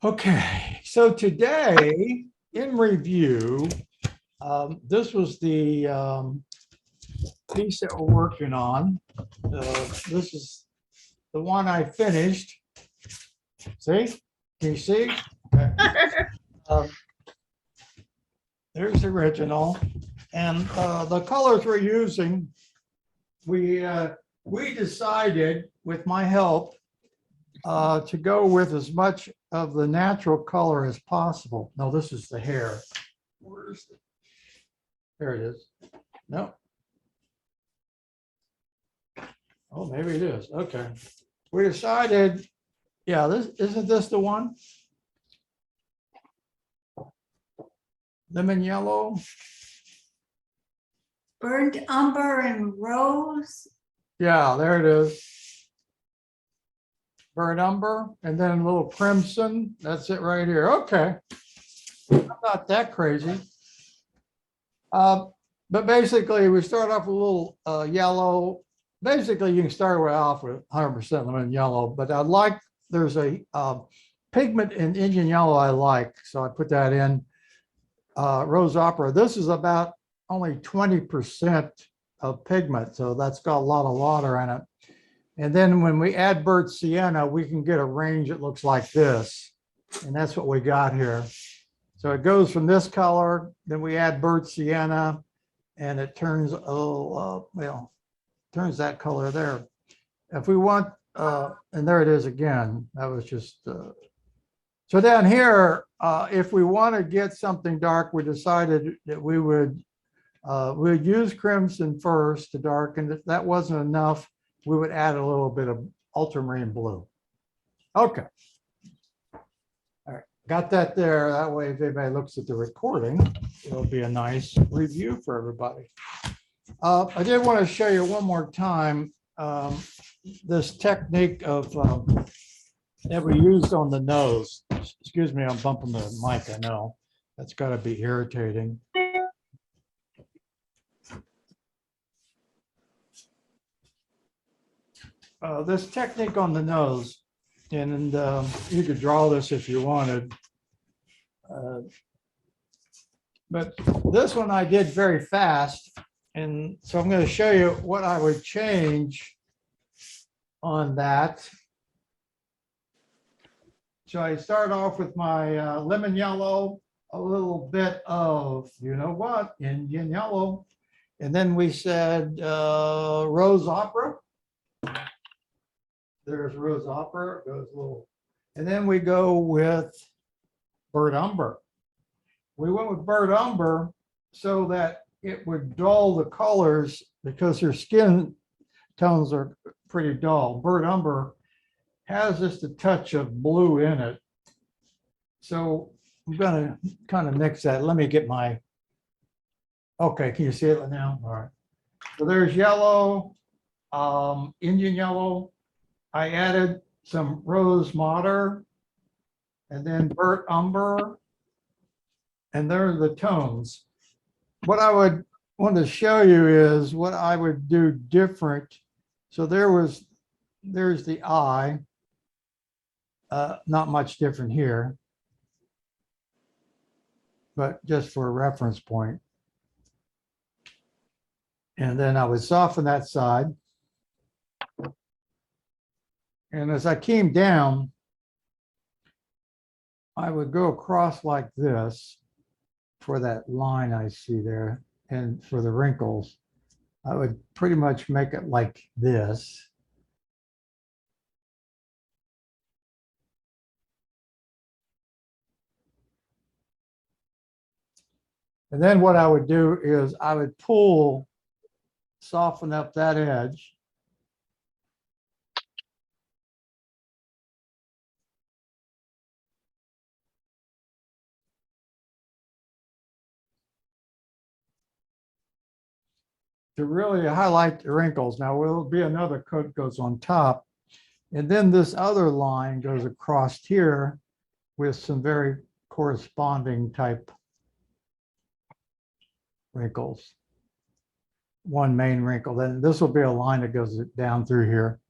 Okay, so today in review, this was the piece that we're working on. This is the one I finished. See? Can you see? Okay. Um, There's the original. And the colors we're using, we we decided with my help to go with as much of the natural color as possible. No, this is the hair. Where's the, there it is. No. Oh, maybe it is. Okay. We decided, yeah, this isn't this the one? Lemon yellow. Burnt umber and rose. Yeah, there it is. Burnt umber and then a little crimson. That's it right here. Okay. Not that crazy. But basically, we start off with a little yellow. Basically, you can start off with 100% lemon yellow, but I like, there's a pigment in Indian yellow I like, so I put that in. Rose opera. This is about only 20% of pigment, so that's got a lot of water in it. And then when we add burnt sienna, we can get a range that looks like this, and that's what we got here. So it goes from this color, then we add burnt sienna, and it turns turns that color there. If we want, and there it is again. That was just so down here. If we want to get something dark, we decided that we would use crimson first to darken. If that wasn't enough, we would add a little bit of ultramarine blue. Okay. All right, got that there. That way, if anybody looks at the recording, it'll be a nice review for everybody. I did want to show you one more time this technique of that we used on the nose. Excuse me, I'm bumping the mic. I know that's got to be irritating. This technique on the nose, and you could draw this if you wanted. But this one I did very fast. And so I'm going to show you what I would change on that. So I start off with my lemon yellow, a little bit of, you know what, Indian yellow. And then we said rose opera. There's rose opera, it goes a little. And then we go with burnt umber. We went with burnt umber so that it would dull the colors because their skin tones are pretty dull. Burnt umber has just a touch of blue in it. So I'm going to kind of mix that. Let me get my, okay, can you see it now? All right. So there's yellow, Indian yellow. I added some rose madder and then burnt umber. And there are the tones. What I would want to show you is what I would do different. So there's the eye, not much different here, but just for a reference point. And then I would soften that side. And as I came down, I would go across like this for that line I see there. And for the wrinkles, I would pretty much make it like this. And then what I would do is I would soften up that edge. To really highlight the wrinkles. Now, will be another coat goes on top. And then this other line goes across here with some very corresponding type wrinkles. One main wrinkle. Then this will be a line that goes down through here.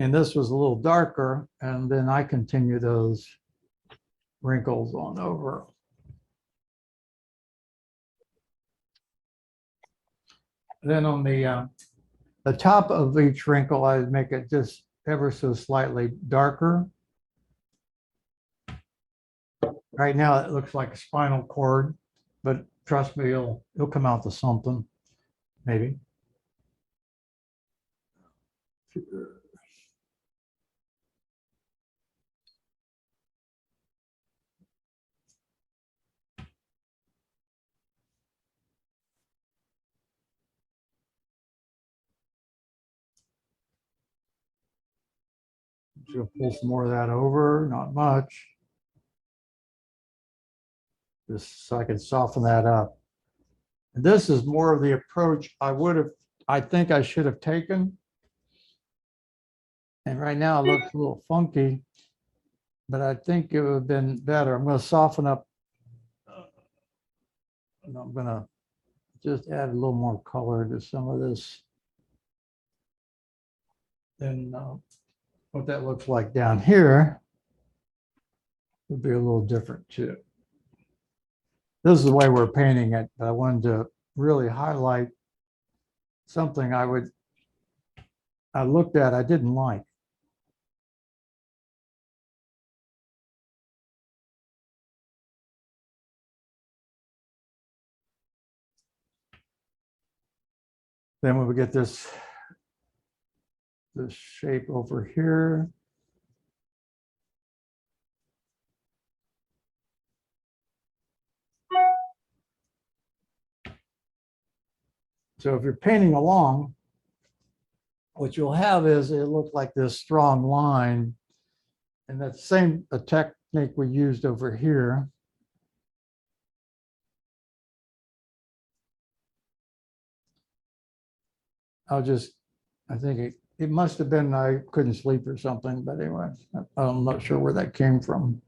And this was a little darker, and then I continue those wrinkles on over. Then on the top of each wrinkle, I would make it just ever so slightly darker. Right now, it looks like a spinal cord, but trust me, it'll come out to something, maybe. Just pull some more of that over, not much. Just so I can soften that up. And this is more of the approach I think I should have taken. And right now it looks a little funky, but I think it would have been better. I'm going to soften up. And I'm going to just add a little more color to some of this. Then what that looks like down here would be a little different too. This is the way we're painting it, but I wanted to really highlight something I looked at, I didn't like. Then when we get this shape over here, so if you're painting along, what you'll have is it look like this strong line, and that same technique we used over here. I think it must have been I couldn't sleep or something, but anyway, I'm not sure where that came from.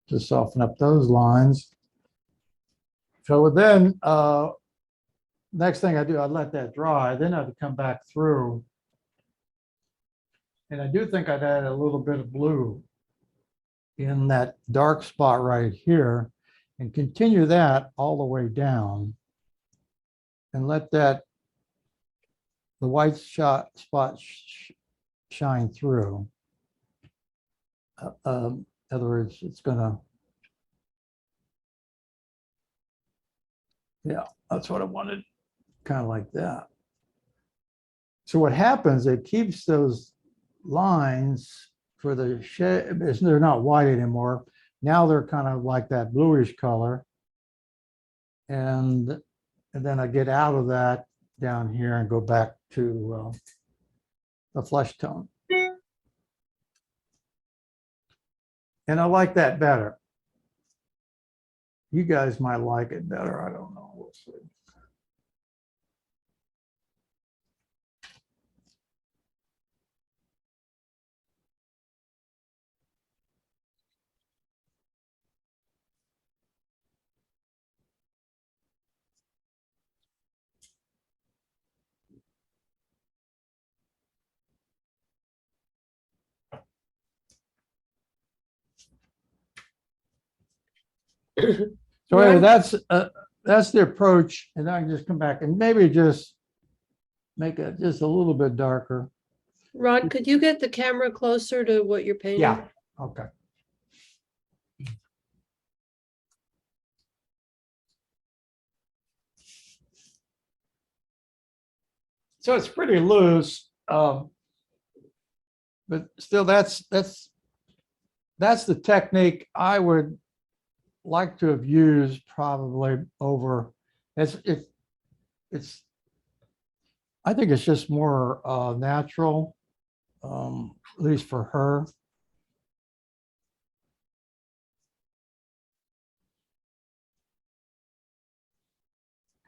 Just soften up those lines. So then, next thing I do, I let that dry. Then I'd come back through. And I do think I'd add a little bit of blue in that dark spot right here and continue that all the way down and let the white spot shine through. In other words, it's gonna, yeah, that's what I wanted, kind of like that. So what happens, it keeps those lines for the shade, they're not white anymore. Now they're kind of like that bluish color. And then I get out of that down here and go back to the flesh tone. And I like that better. You guys might like it better. I don't know. We'll see. So anyway, that's the approach, and I can just come back and maybe just make it just a little bit darker. Ron, could you get the camera closer to what you're painting? Yeah. Okay. So it's pretty loose, but still, that's the technique I would like to have used probably over. It's I think it's just more natural, at least for her.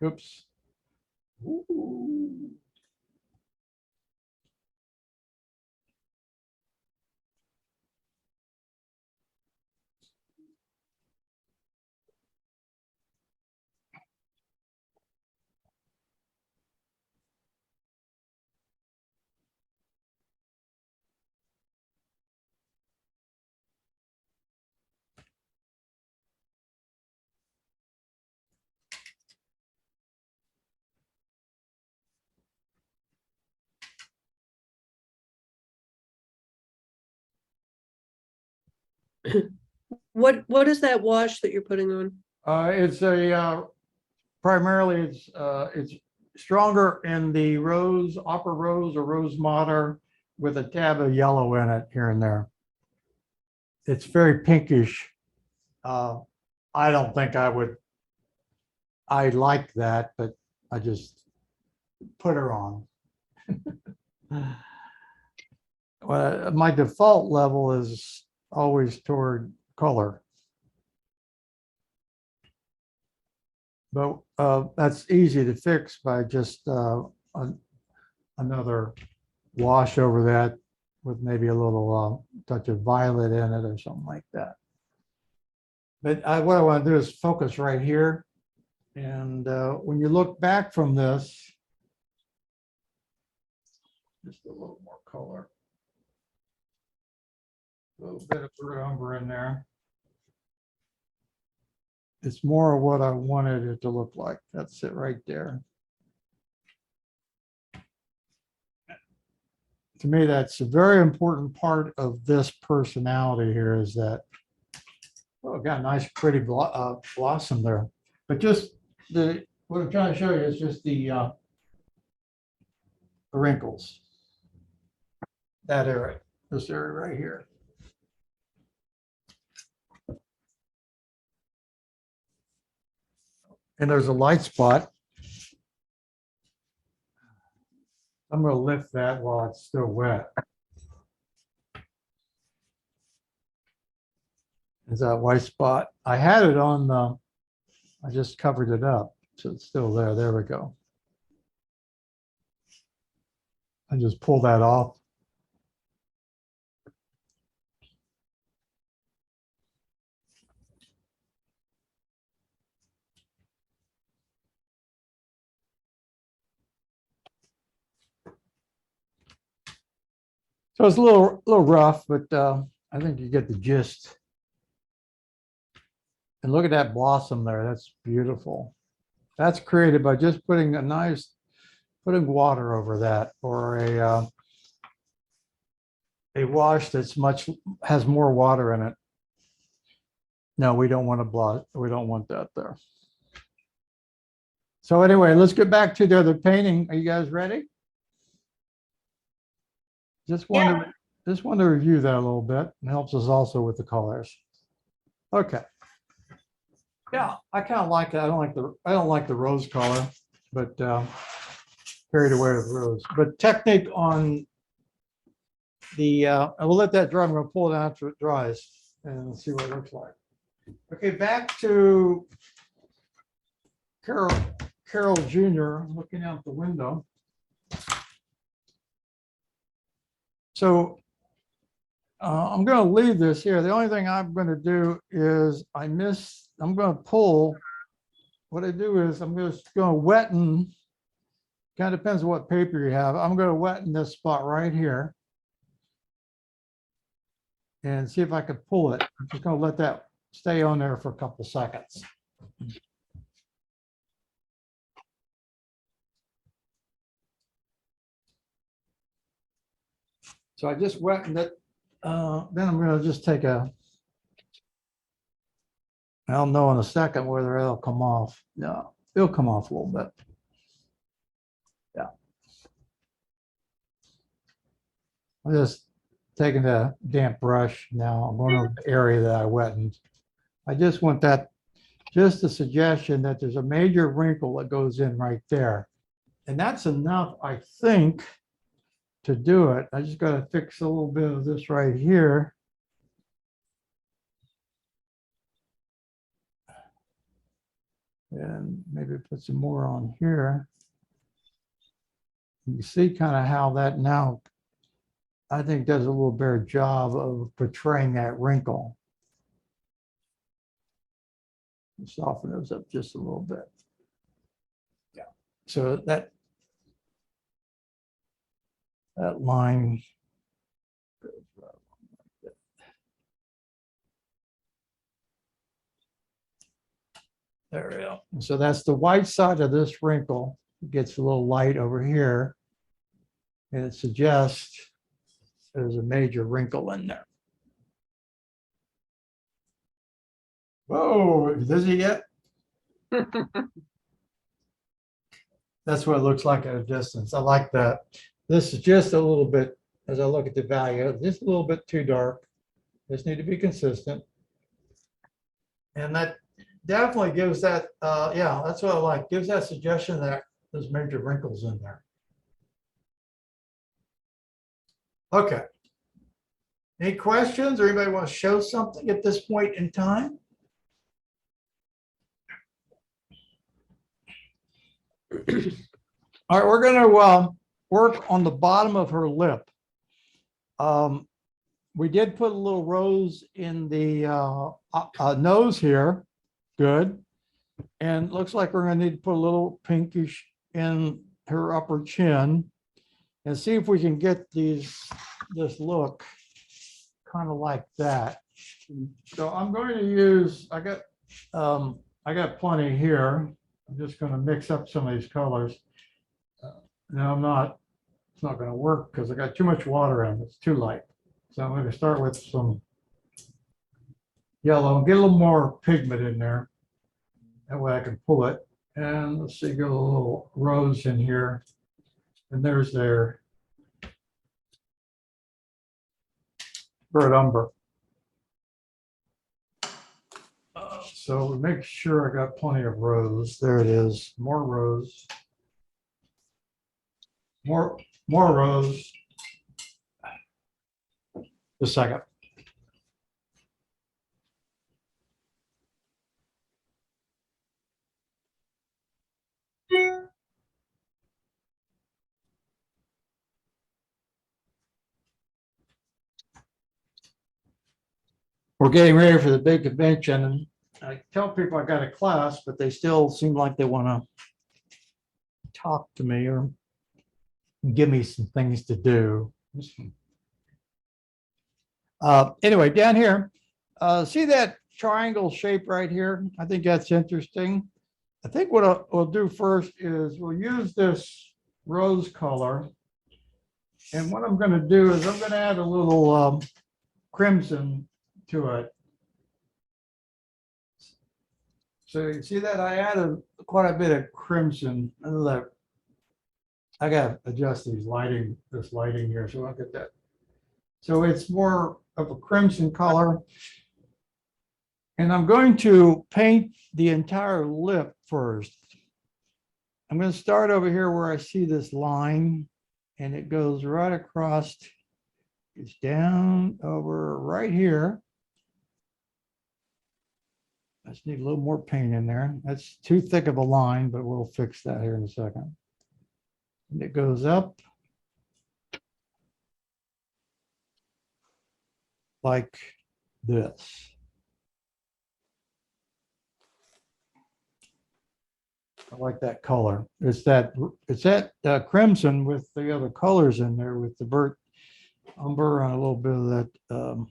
Oops. Ooh. What is that wash that you're putting on? It's primarily it's stronger in the rose, opera rose or rose madder with a tab of yellow in it here and there. It's very pinkish. I don't think I like that, but I just put her on. Well, my default level is always toward color. But that's easy to fix by just another wash over that with maybe a little touch of violet in it or something like that. But what I want to do is focus right here. And when you look back from this, just a little more color. A little bit of burnt umber in there. It's more of what I wanted it to look like. That's it right there. To me, that's a very important part of this personality here is that, oh, got a nice pretty blossom there. But just what I'm trying to show you is just the wrinkles. That area, this area right here. And there's a light spot. I'm going to lift that while it's still wet. Is that white spot? I had it on I just covered it up, so it's still there. There we go. I just pull that off. So it's a little rough, but I think you get the gist. And look at that blossom there. That's beautiful. That's created by just putting putting water over that, or a wash that's has more water in it. No, we don't want to blot. We don't want that there. So anyway, let's get back to the other painting. Are you guys ready? Just want to review that a little bit. It helps us also with the colors. Okay. Yeah, I kind of like it. I don't like the rose color, but carried away with rose. But technique on the I will let that dry. I'm going to pull it out after it dries and see what it looks like. Okay, back to Carol Jr. looking out the window. So I'm going to leave this here. The only thing I'm going to do is I'm going to pull. What I do is I'm just going to wetten. Kind of depends on what paper you have. I'm going to wetten this spot right here and see if I can pull it. I'm just going to let that stay on there for a couple seconds. So I just wettened it. Then I'm going to just take I'll know in a second whether it'll come off. No, it'll come off a little bit. Yeah. I'm just taking the damp brush now. I'm going over the area that I wettened. I just want that, just a suggestion that there's a major wrinkle that goes in right there. And that's enough, I think, to do it. I just got to fix a little bit of this right here. And maybe put some more on here. You see kind of how that now, I think, does a little better job of portraying that wrinkle. Soften those up just a little bit. Yeah. So that line goes right like that. There we go. So that's the white side of this wrinkle. It gets a little light over here, and it suggests there's a major wrinkle in there. Whoa, does it yet? That's what it looks like at a distance. I like that. This is just a little bit, as I look at the value, just a little bit too dark. Just need to be consistent. And that definitely gives that, yeah, that's what I like. Gives that suggestion that there's major wrinkles in there. Okay. Any questions or anybody want to show something at this point in time? All right, we're going to work on the bottom of her lip. We did put a little rose in the nose here. Good. And looks like we're going to need to put a little pinkish in her upper chin and see if we can get this look kind of like that. So I'm going to use, I got plenty here. I'm just going to mix up some of these colors. Now it's not going to work because I got too much water in it. It's too light. So I'm going to start with some yellow and get a little more pigment in there. That way I can pull it. And let's see, get a little rose in here. And there's their burnt umber. So make sure I got plenty of rose. There it is. More rose. More rose. Just a second. We're getting ready for the big convention, and I tell people I got a class, but they still seem like they want to talk to me or give me some things to do. Anyway, down here, see that triangle shape right here? I think that's interesting. I think what we'll do first is we'll use this rose color. And what I'm going to do is I'm going to add a little crimson to it. So you see that I added quite a bit of crimson. I got to adjust this lighting here so I'll get that. So it's more of a crimson color. And I'm going to paint the entire lip first. I'm going to start over here where I see this line, and it goes right across. It's down over right here. I just need a little more paint in there. That's too thick of a line, but we'll fix that here in a second. And it goes up like this. I like that color. It's that crimson with the other colors in there with the burnt umber and a little bit of that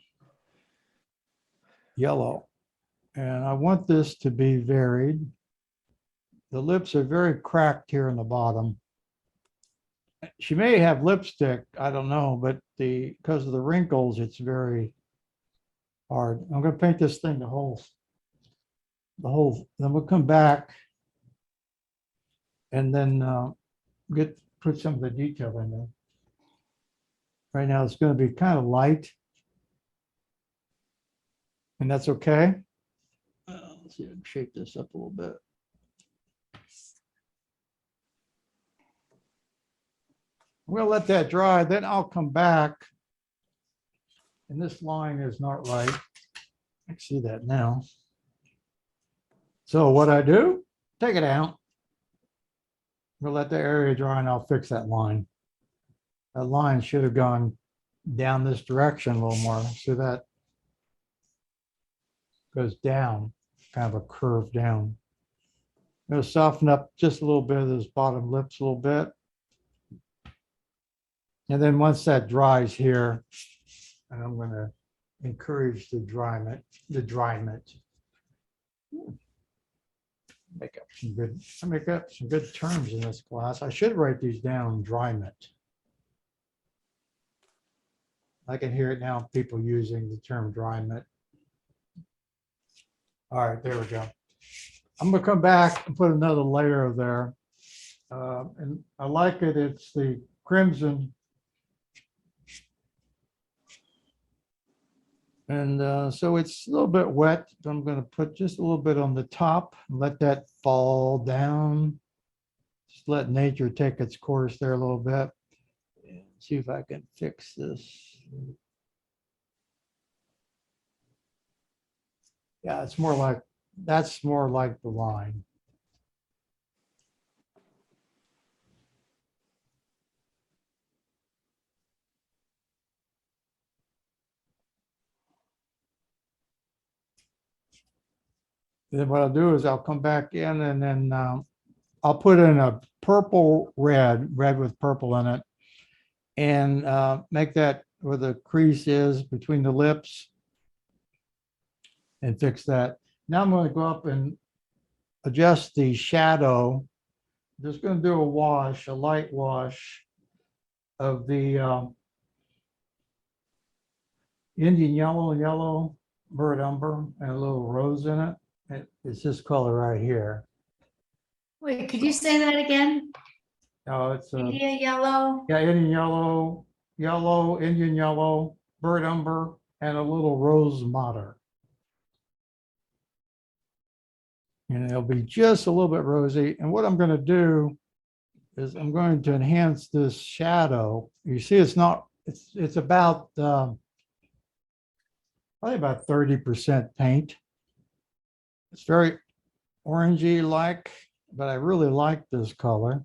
yellow. And I want this to be varied. The lips are very cracked here in the bottom. She may have lipstick, I don't know, but because of the wrinkles, it's very hard. I'm going to paint this thing the whole, then we'll come back and then put some of the detail in there. Right now, it's going to be kind of light, and that's okay. Let's see if I can shape this up a little bit. We'll let that dry, then I'll come back. And this line is not right. I can see that now. So what I do, take it out. We'll let the area dry and I'll fix that line. That line should have gone down this direction a little more. See that? Goes down, kind of a curve down. I'm going to soften up just a little bit of those bottom lips a little bit. And then once that dries here, and I'm going to encourage the dryment. Make up some good terms in this class. I should write these down, dryment. I can hear it now, people using the term dryment. All right, there we go. I'm gonna come back and put another layer there. And I like it, it's the crimson. And so it's a little bit wet. I'm gonna put just a little bit on the top, and let that fall down. Just let nature take its course there a little bit. And see if I can fix this. Yeah, it's more like, that's more like the line. Then what I'll do is I'll come back in and then I'll put in a purple red, red with purple in it. And make that where the crease is between the lips. And fix that. Now I'm going to go up and adjust the shadow. Just going to do a wash, a light wash of the Indian yellow bird umber, and a little rose in it. It's this color right here. Wait, could you say that again? Oh, it's a, India yellow? yeah, Indian yellow, Indian yellow, bird umber, and a little rose madder. And it'll be just a little bit rosy. And what I'm going to do is I'm going to enhance this shadow. You see, it's not, it's about probably about 30% paint. It's very orangey like, but I really like this color.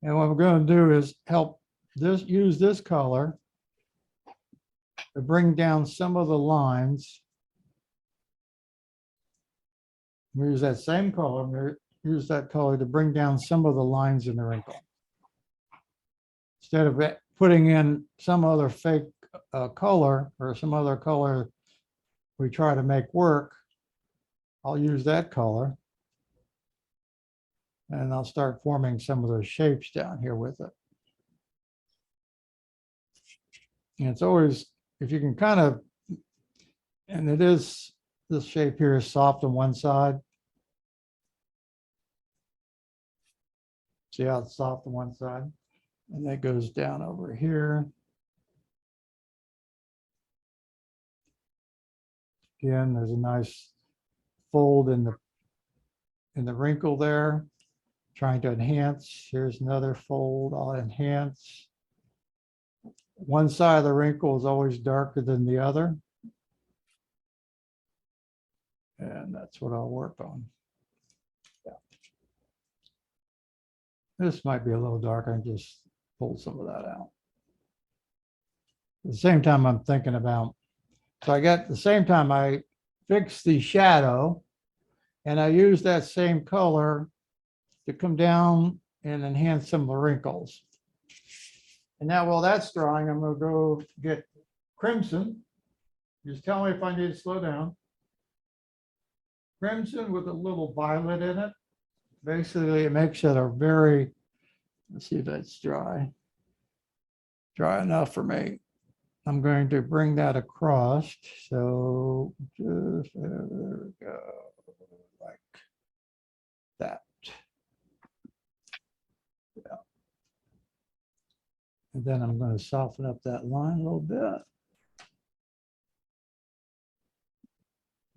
And what I'm going to do is help this, use this color to bring down some of the lines. We use that same color, use that color to bring down some of the lines in the wrinkle. Instead of putting in some other fake color or some other color we try to make work, I'll use that color. And I'll start forming some of those shapes down here with it. And it's always, if you can kind of, and it is, this shape here is soft on one side. See how it's soft on one side? And that goes down over here. Again, there's a nice fold in the wrinkle there. Trying to enhance. Here's another fold. I'll enhance. One side of the wrinkle is always darker than the other. And that's what I'll work on. Yeah. This might be a little dark. I just pull some of that out. At the same time, I'm thinking about, so I got the same time I fix the shadow, and I use that same color to come down and enhance some of the wrinkles. And now while that's drying, I'm going to go get crimson. Just tell me if I need to slow down. Crimson with a little violet in it. Basically, it makes it a very, let's see if that's dry. Dry enough for me. I'm going to bring that across. So just there we go, like that. Yeah. And then I'm going to soften up that line a little bit.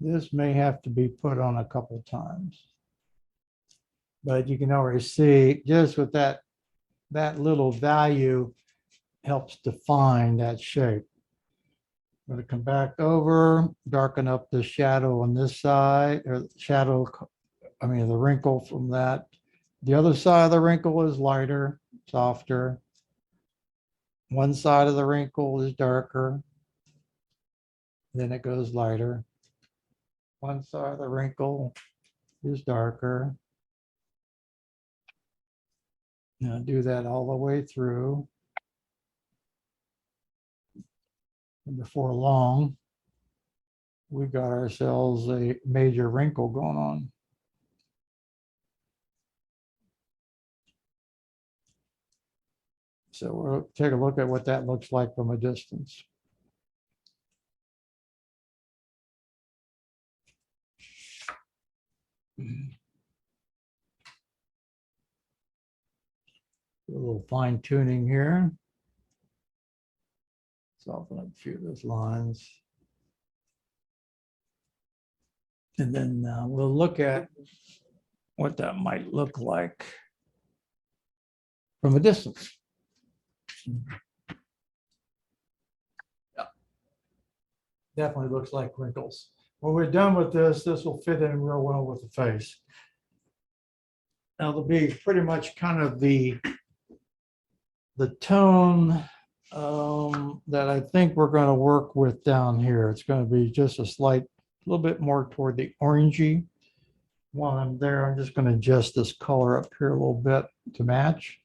This may have to be put on a couple times. But you can already see just with that little value helps define that shape. I'm going to come back over, darken up the shadow on this side, or shadow, I mean, the wrinkle from that. The other side of the wrinkle is lighter, softer. One side of the wrinkle is darker. Then it goes lighter. One side of the wrinkle is darker. Now do that all the way through. And before long, we got ourselves a major wrinkle going on. So we'll take a look at what that looks like from a distance. A little fine tuning here. Soften up a few of those lines. And then we'll look at what that might look like from a distance. Yeah. Definitely looks like wrinkles. When we're done with this, this will fit in real well with the face. Now it'll be pretty much kind of the tone that I think we're going to work with down here. It's going to be just a little bit more toward the orangey. While I'm there, I'm just going to adjust this color up here a little bit to match.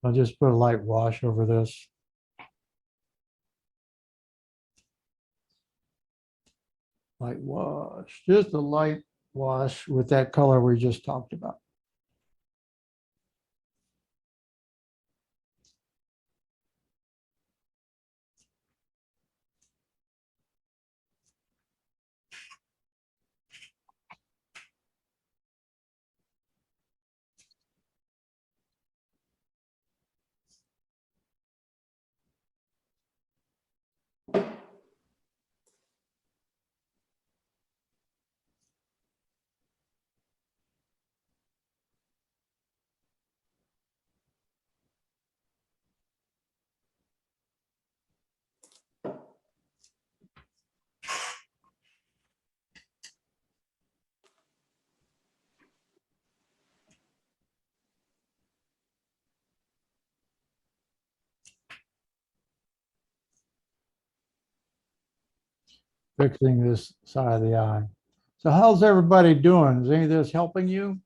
I'll just put a light wash over this. Light wash, just a light wash with that color we just talked about. Fixing this side of the eye. So how's everybody doing? Is any of this helping you?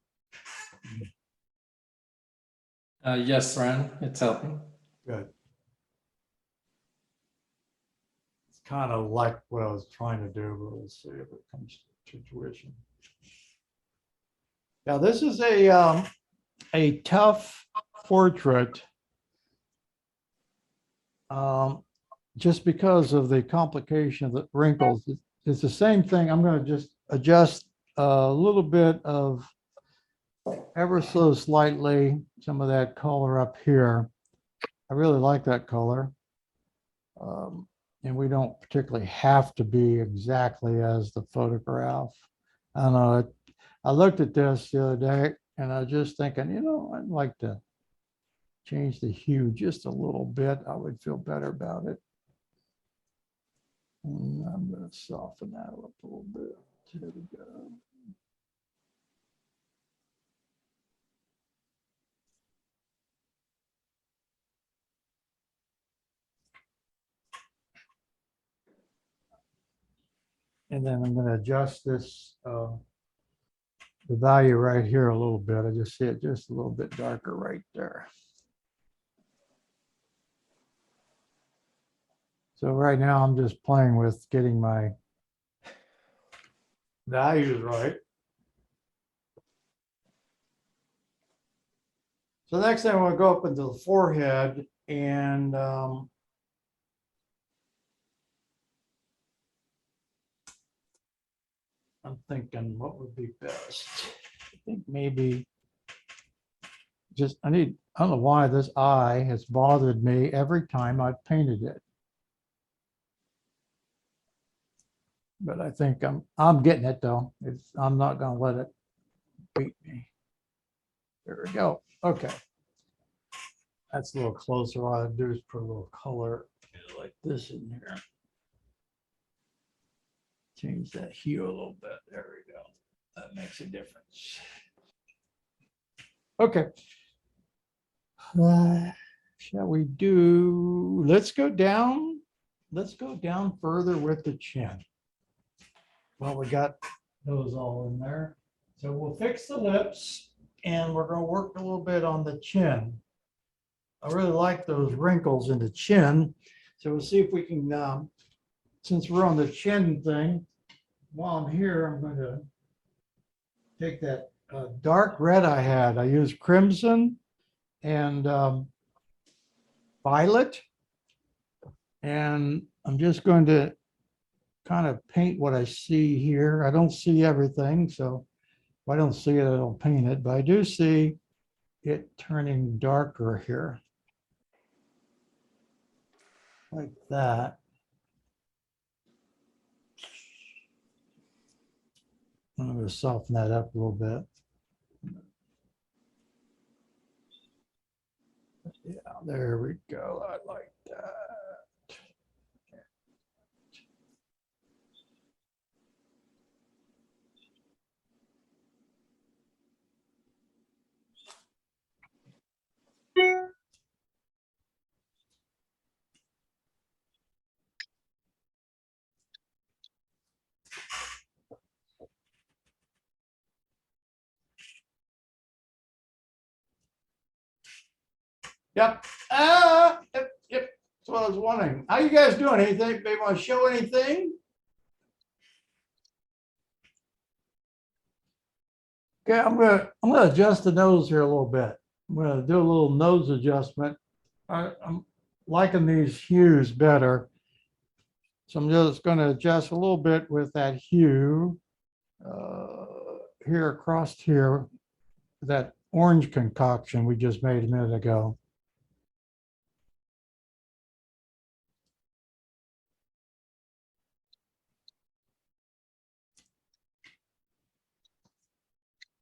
Yes, Ren, it's helping. Good. It's kind of like what I was trying to do, but we'll see if it comes to fruition. Now, this is a tough portrait. Just because of the complication of the wrinkles. It's the same thing. I'm going to just adjust a little bit of ever so slightly some of that color up here. I really like that color. And we don't particularly have to be exactly as the photograph. I don't know. I looked at this the other day and I was just thinking, you know, I'd like to change the hue just a little bit. I would feel better about it. And I'm going to soften that up a little bit. There we go. And then I'm going to adjust this, the value right here a little bit. I just see it just a little bit darker right there. So right now I'm just playing with getting my values right. So next thing I want to go up into the forehead and I'm thinking what would be best. I think maybe just I don't know why this eye has bothered me every time I've painted it. But I think I'm getting it though. I'm not going to let it beat me. There we go. Okay. That's a little closer. All I do is put a little color like this in here. Change that hue a little bit. There we go. That makes a difference. Okay. Shall we do, let's go down further with the chin. Well, we got those all in there. So we'll fix the lips and we're going to work a little bit on the chin. I really like those wrinkles in the chin. So we'll see if we can, since we're on the chin thing, while I'm here, I'm going to take that dark red I had. I used crimson and violet. And I'm just going to kind of paint what I see here. I don't see everything, so if I don't see it, I don't paint it, but I do see it turning darker here. Like that. I'm going to soften that up a little bit. Yeah, there we go. I like that. Yep. Yep. That's what I was wondering. How you guys doing? Anything? They want to show anything? Okay, I'm gonna adjust the nose here a little bit. I'm gonna do a little nose adjustment. I'm liking these hues better. So I'm just gonna adjust a little bit with that hue here across here, that orange concoction we just made a minute ago.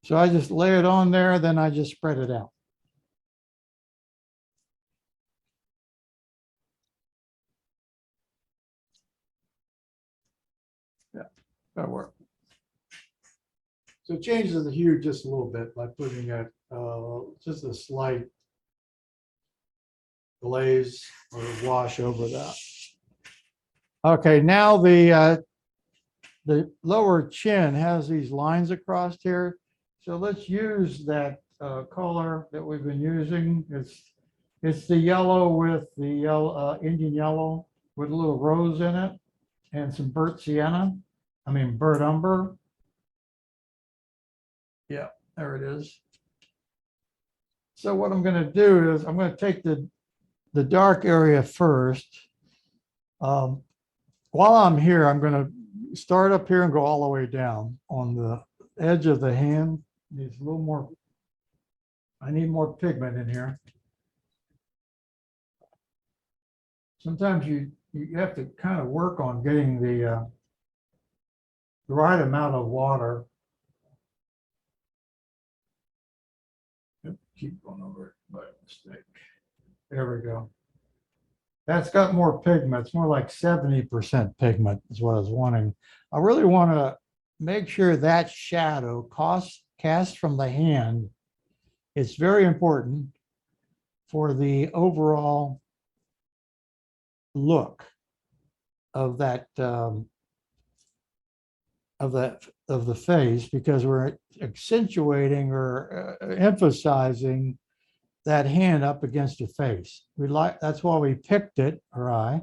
So I just lay it on there, then I just spread it out. Yeah, that'll work. So it changes the hue just a little bit by putting a just a slight glaze or wash over that. Okay, now the lower chin has these lines across here. So let's use that color that we've been using. It's the yellow with the yellow, Indian yellow with a little rose in it and some burnt sienna. I mean, burnt umber. Yeah, there it is. So what I'm going to do is I'm going to take the dark area first. While I'm here, I'm going to start up here and go all the way down on the edge of the hand. Needs a little more. I need more pigment in here. Sometimes you have to kind of work on getting the right amount of water. Keep going over it by mistake. There we go. That's got more pigment. It's more like 70% pigment is what I was wanting. I really want to make sure that shadow cast from the hand is very important for the overall look of that of the face, because we're accentuating or emphasizing that hand up against the face. That's why we picked it, or I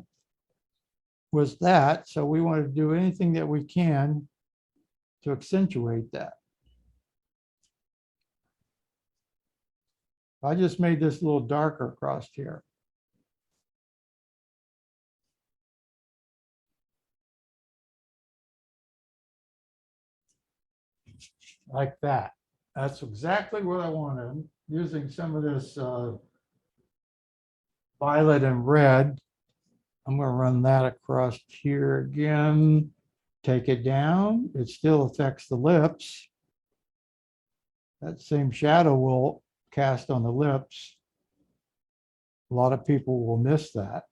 was that. So we want to do anything that we can to accentuate that. I just made this a little darker across here. Like that. That's exactly what I wanted. Using some of this violet and red. I'm going to run that across here again. Take it down. It still affects the lips. That same shadow will cast on the lips. A lot of people will miss that.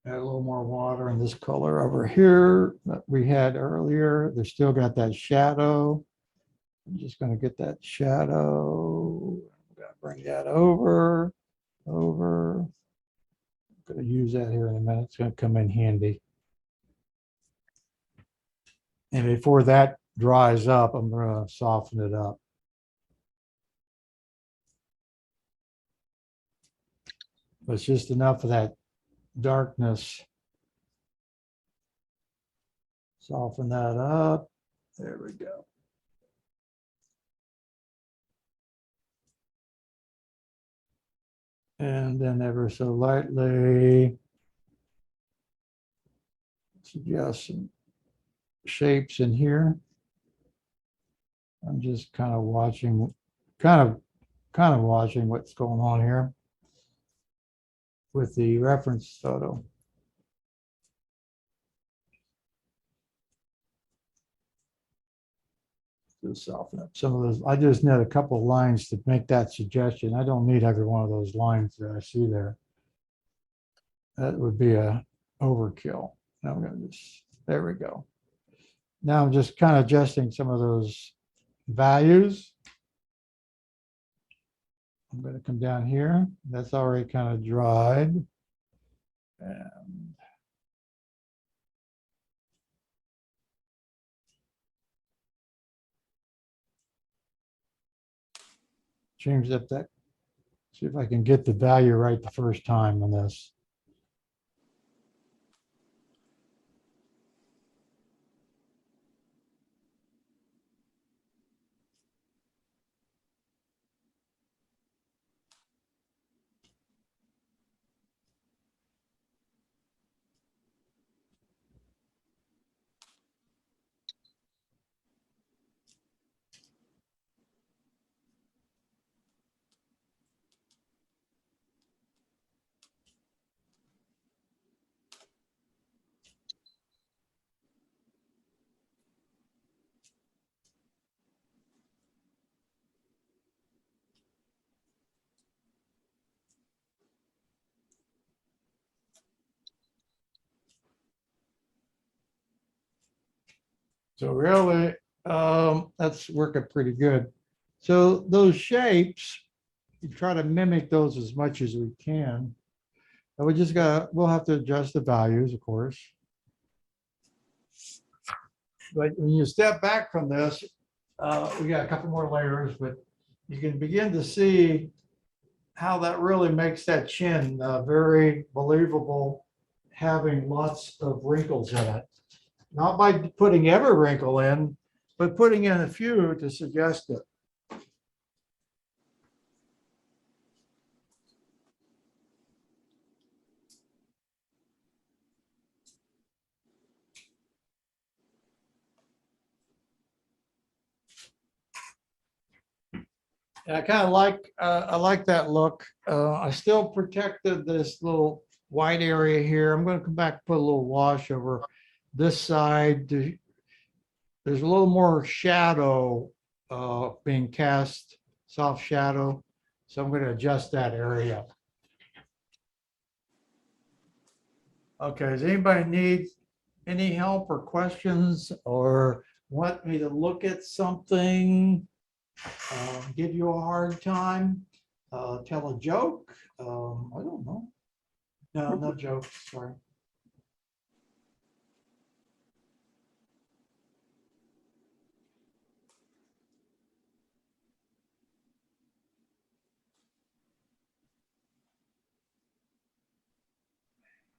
Add a little more water in this color over here that we had earlier. They still got that shadow. I'm just going to get that shadow. I'm going to bring that over. I'm going to use that here in a minute. It's going to come in handy. And before that dries up, I'm going to soften it up. But it's just enough of that darkness. Soften that up. There we go. And then ever so lightly suggest some shapes in here. I'm just kind of watching, kind of watching what's going on here with the reference photo. To soften up some of those. I just need a couple of lines to make that suggestion. I don't need every one of those lines that I see there. That would be a overkill. Now I'm gonna just, there we go. Now I'm just kind of adjusting some of those values. I'm going to come down here. That's already kind of dried. And change up that, see if I can get the value right the first time on this. So really, that's working pretty good. So those shapes, you try to mimic those as much as we can. And we just we'll have to adjust the values, of course. But when you step back from this, we got a couple more layers, but you can begin to see how that really makes that chin very believable, having lots of wrinkles in it. Not by putting every wrinkle in, but putting in a few to suggest it. And I kind of like, I like that look. I still protected this little white area here. I'm going to come back and put a little wash over this side. There's a little more shadow being cast, soft shadow. So I'm going to adjust that area. Okay, does anybody need any help or questions or want me to look at something? Give you a hard time, tell a joke. I don't know. No, no joke, sorry.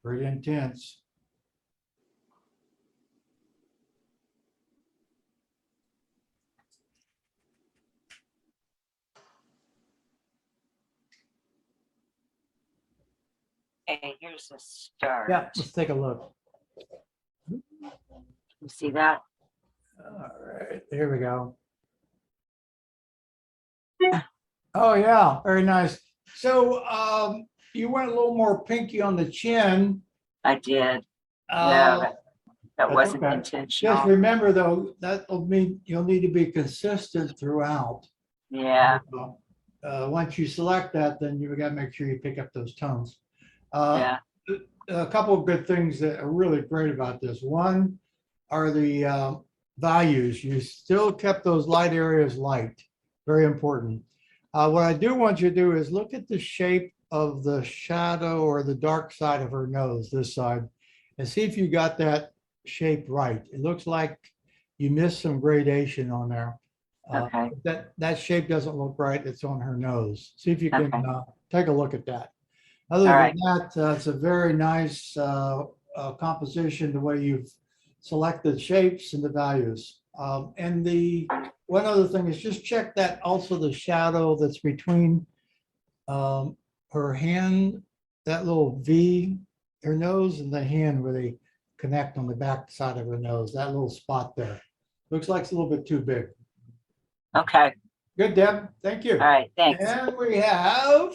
Pretty intense. Okay, here's the start. Yeah, let's take a look. You see that? All right, here we go. Oh, yeah, very nice. So you went a little more pinky on the chin. I did. Uh, Yeah, that that's wasn't okay. intentional. Just remember, though, that'll mean you'll need to be consistent throughout. Yeah, Once you select that, then you got to make sure you pick up those tones. yeah, A couple of good things that are really great about this. One are the values. You still kept those light areas light. Very important. What I do want you to do is look at the shape of the shadow or the dark side of her nose, this side, and see if you got that shape right. It looks like you missed some gradation on there. okay, That shape doesn't look right. It's on her nose. See if you can Okay. take a look at that. Other All than right. that, it's a very nice composition, the way you've selected shapes and the values. And the one other thing is just check that also the shadow that's between her hand, that little V, her nose and the hand where they connect on the back side of her nose, that little spot there. Looks like it's a little bit too big. Okay, Good, Deb. Thank you. all right, thanks. And we have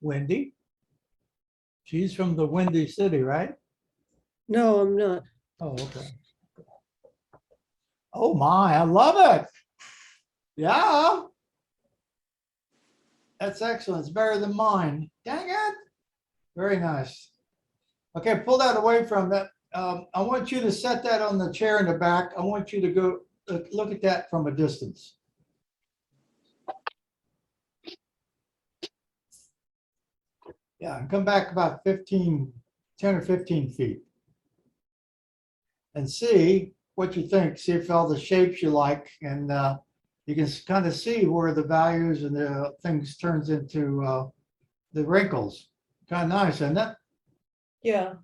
Wendy. She's from the Windy City, right? No, I'm not. Oh, okay. Oh my, I love it. Yeah. That's excellent. It's better than mine. Dang it. Very nice. Okay, pull that away from that. I want you to set that on the chair in the back. I want you to go look at that from a distance. Yeah, and come back about 10 or 15 feet. And see what you think. See if all the shapes you like, and you can kind of see where the values and the things turns into the wrinkles. Kind of nice, isn't it? Yeah.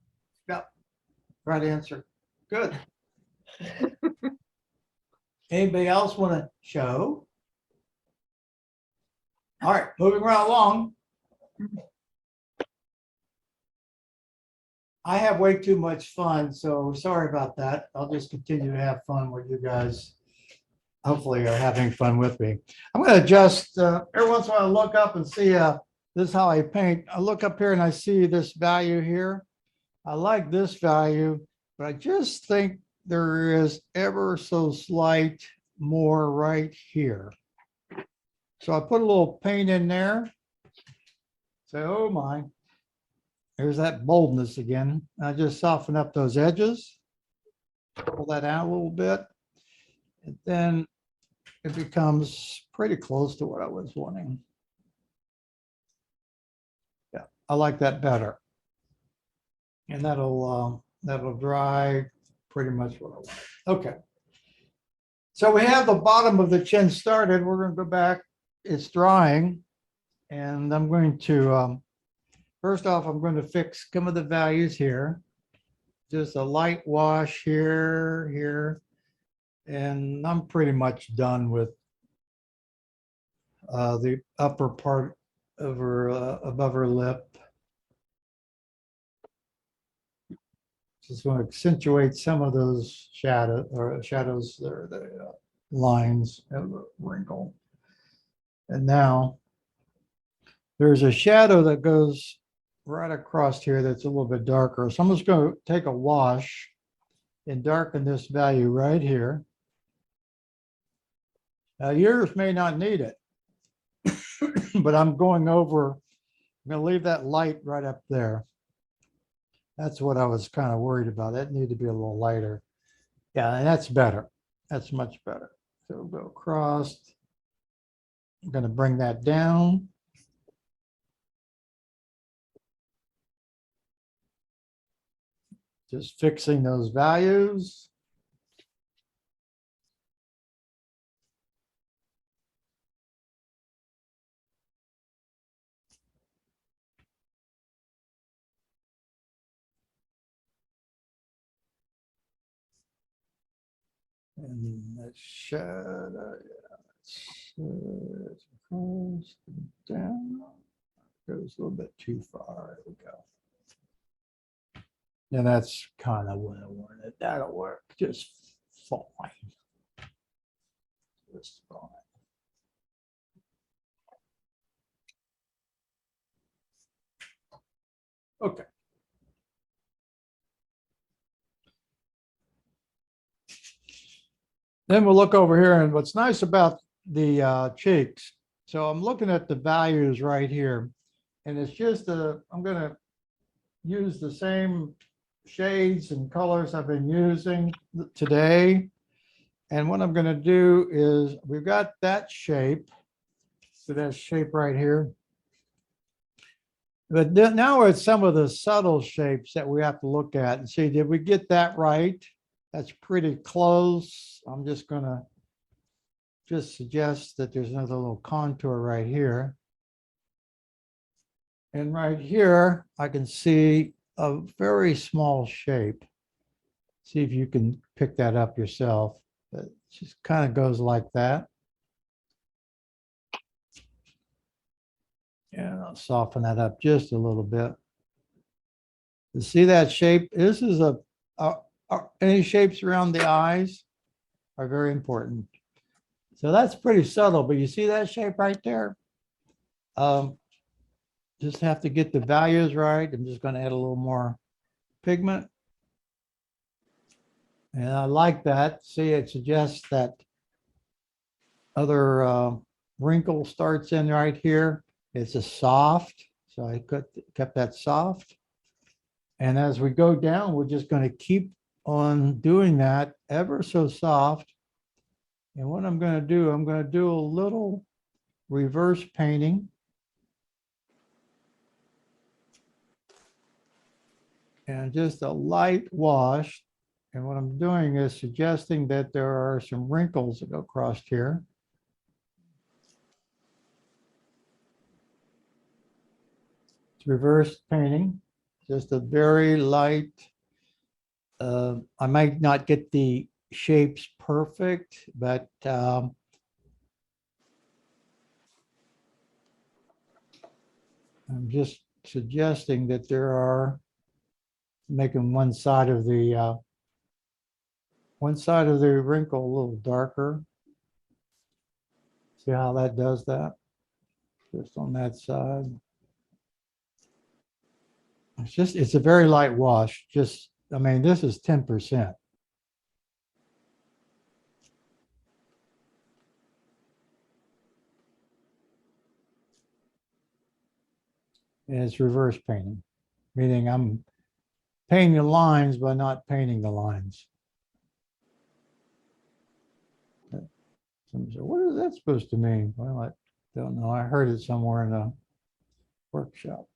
Right answer. Good. Anybody else want to show? All right, moving right along. I have way too much fun, so sorry about that. I'll just continue to have fun with you guys. Hopefully are having fun with me. I'm going to adjust, every once in a while I look up and see, this is how I paint. I look up here and I see this value here. I like this value, but I just think there is ever so slight more right here. So I put a little paint in there. Say, oh my. There's that boldness again. I just soften up those edges. Pull that out a little bit. And then it becomes pretty close to what I was wanting. Yeah, I like that better. And that'll dry pretty much what I want. Okay. So we have the bottom of the chin started. We're going to go back. It's drying. And I'm going to, first off, I'm going to fix some of the values here. Just a light wash here, here. And I'm pretty much done with the upper part of her, above her lip. Just want to accentuate some of those shadows there, the lines of the wrinkle. And now there's a shadow that goes right across here that's a little bit darker. So I'm just going to take a wash and darken this value right here. Now yours may not need it, but I'm going over, I'm going to leave that light right up there. That's what I was kind of worried about. That needed to be a little lighter. Yeah, and that's better. That's much better. So we'll go across. I'm going to bring that down. Just fixing those values. And that shadow, goes down, goes a little bit too far. There we go. And that's kind of what I wanted. That'll work just fine. Just fine. Okay. Then we'll look over here, and what's nice about the cheeks. So I'm looking at the values right here, and it's just I'm going to use the same shades and colors I've been using today. And what I'm going to do is we've got that shape. So that shape right here. But now it's some of the subtle shapes that we have to look at and see, did we get that right? That's pretty close. I'm just going to just suggest that there's another little contour right here. And right here, I can see a very small shape. See if you can pick that up yourself. It just kind of goes like that. And I'll soften that up just a little bit. You see that shape? This is any shapes around the eyes are very important. So that's pretty subtle, but you see that shape right there? Just have to get the values right. I'm just going to add a little more pigment. And I like that. See, it suggests that other wrinkle starts in right here. It's a soft, so I kept that soft. And as we go down, we're just going to keep on doing that ever so soft. And what I'm going to do, I'm going to do a little reverse painting. And just a light wash. And what I'm doing is suggesting that there are some wrinkles that go across here. It's reverse painting, just a very light. I might not get the shapes perfect, but I'm just suggesting that there are, making one side of the wrinkle a little darker. See how that does that? Just on that side. It's a very light wash. Just, I mean, this is 10%. And it's reverse painting, meaning I'm painting the lines by not painting the lines. Somebody said, what is that supposed to mean? Well, I don't know. I heard it somewhere in a workshop.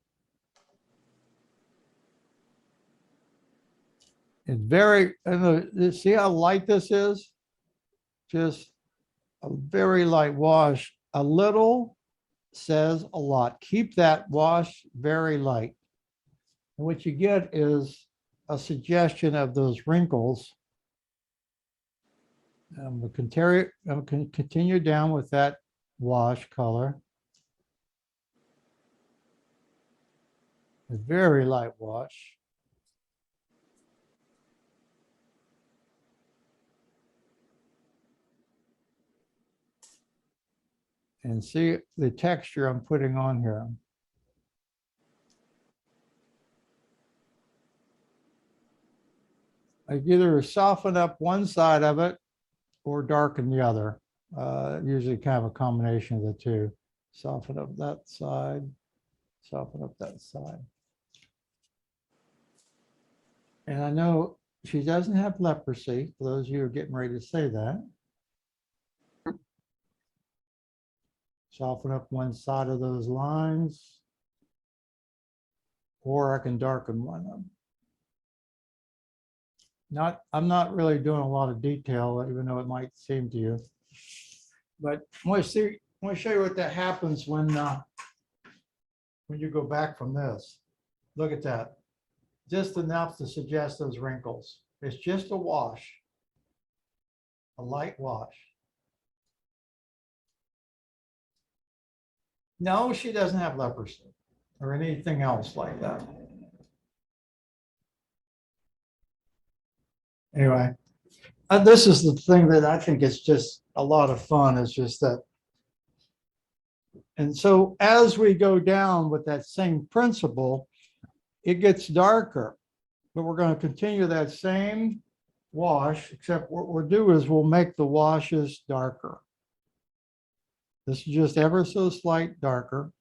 It's very, see how light this is? Just a very light wash. A little says a lot. Keep that wash very light. And what you get is a suggestion of those wrinkles. I'm going to continue down with that wash color. A very light wash. And see the texture I'm putting on here. I either soften up one side of it or darken the other. Usually kind of a combination of the two. Soften up that side, soften up that side. And I know she doesn't have leprosy, for those of you who are getting ready to say that. Soften up one side of those lines, or I can darken one of them. I'm not really doing a lot of detail, even though it might seem to you. But I want to show you what that happens when you go back from this. Look at that. Just enough to suggest those wrinkles. It's just a wash, a light wash. No, she doesn't have leprosy or anything else like that. Anyway, this is the thing that I think is just a lot of fun. It's just that. And so as we go down with that same principle, it gets darker, but we're going to continue that same wash, except what we'll do is we'll make the washes darker. This is just ever so slight darker.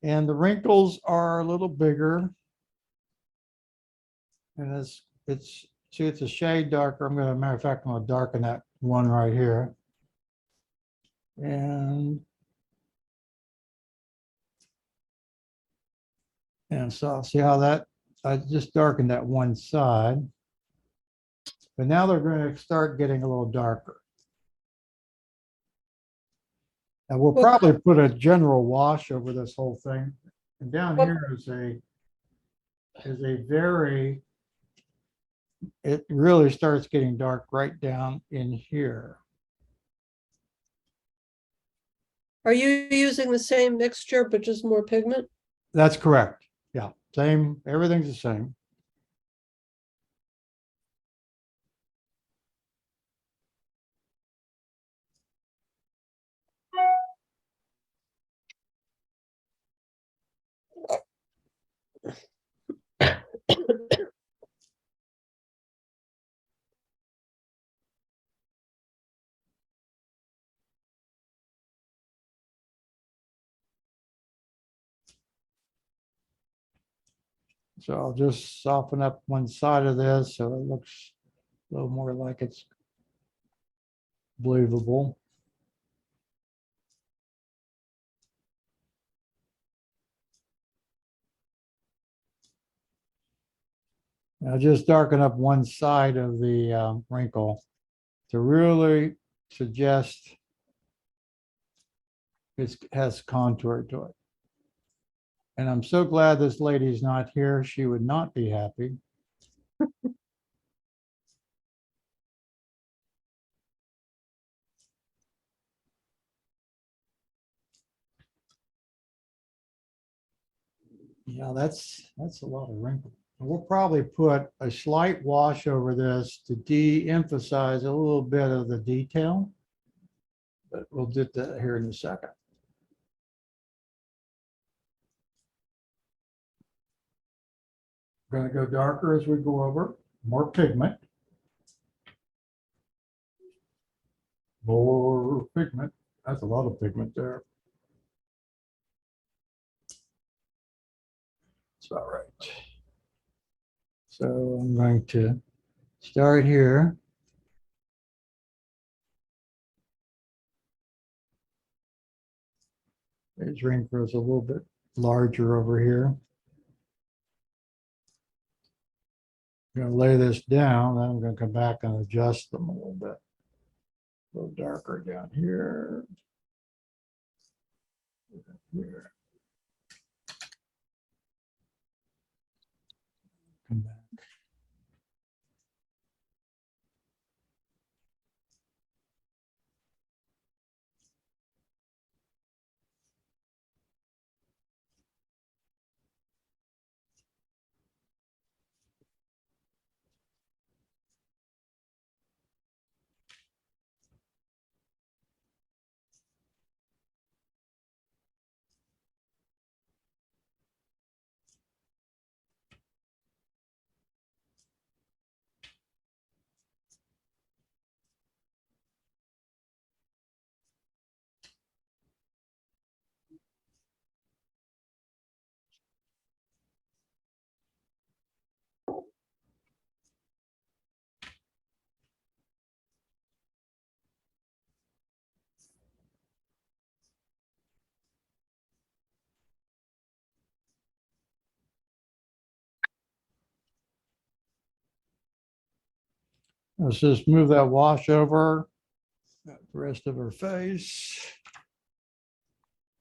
And the wrinkles are a little bigger. And it's a shade darker. Matter of fact, I'm going to darken that one right here. And so see how that, I just darkened that one side. But now they're going to start getting a little darker. And we'll probably put a general wash over this whole thing. And down here is a very, it really starts getting dark right down in here. Are you using the same mixture but just more pigment? That's correct. Yeah, same, everything's the same. So I'll just soften up one side of this so it looks a little more like it's believable. Now just darken up one side of the wrinkle to really suggest it has contour to it. And I'm so glad this lady's not here. She would not be happy. Yeah, that's a lot of wrinkle. We'll probably put a slight wash over this to de-emphasize a little bit of the detail. But we'll do that here in a second. Going to go darker as we go over, more pigment. More pigment. That's a lot of pigment there. That's about right. So I'm going to start here. His wrinkle is a little bit larger over here. I'm going to lay this down, then I'm going to come back and adjust them a little bit. A little darker down here. Here. Come back. Let's just move that wash over. Got the rest of her face.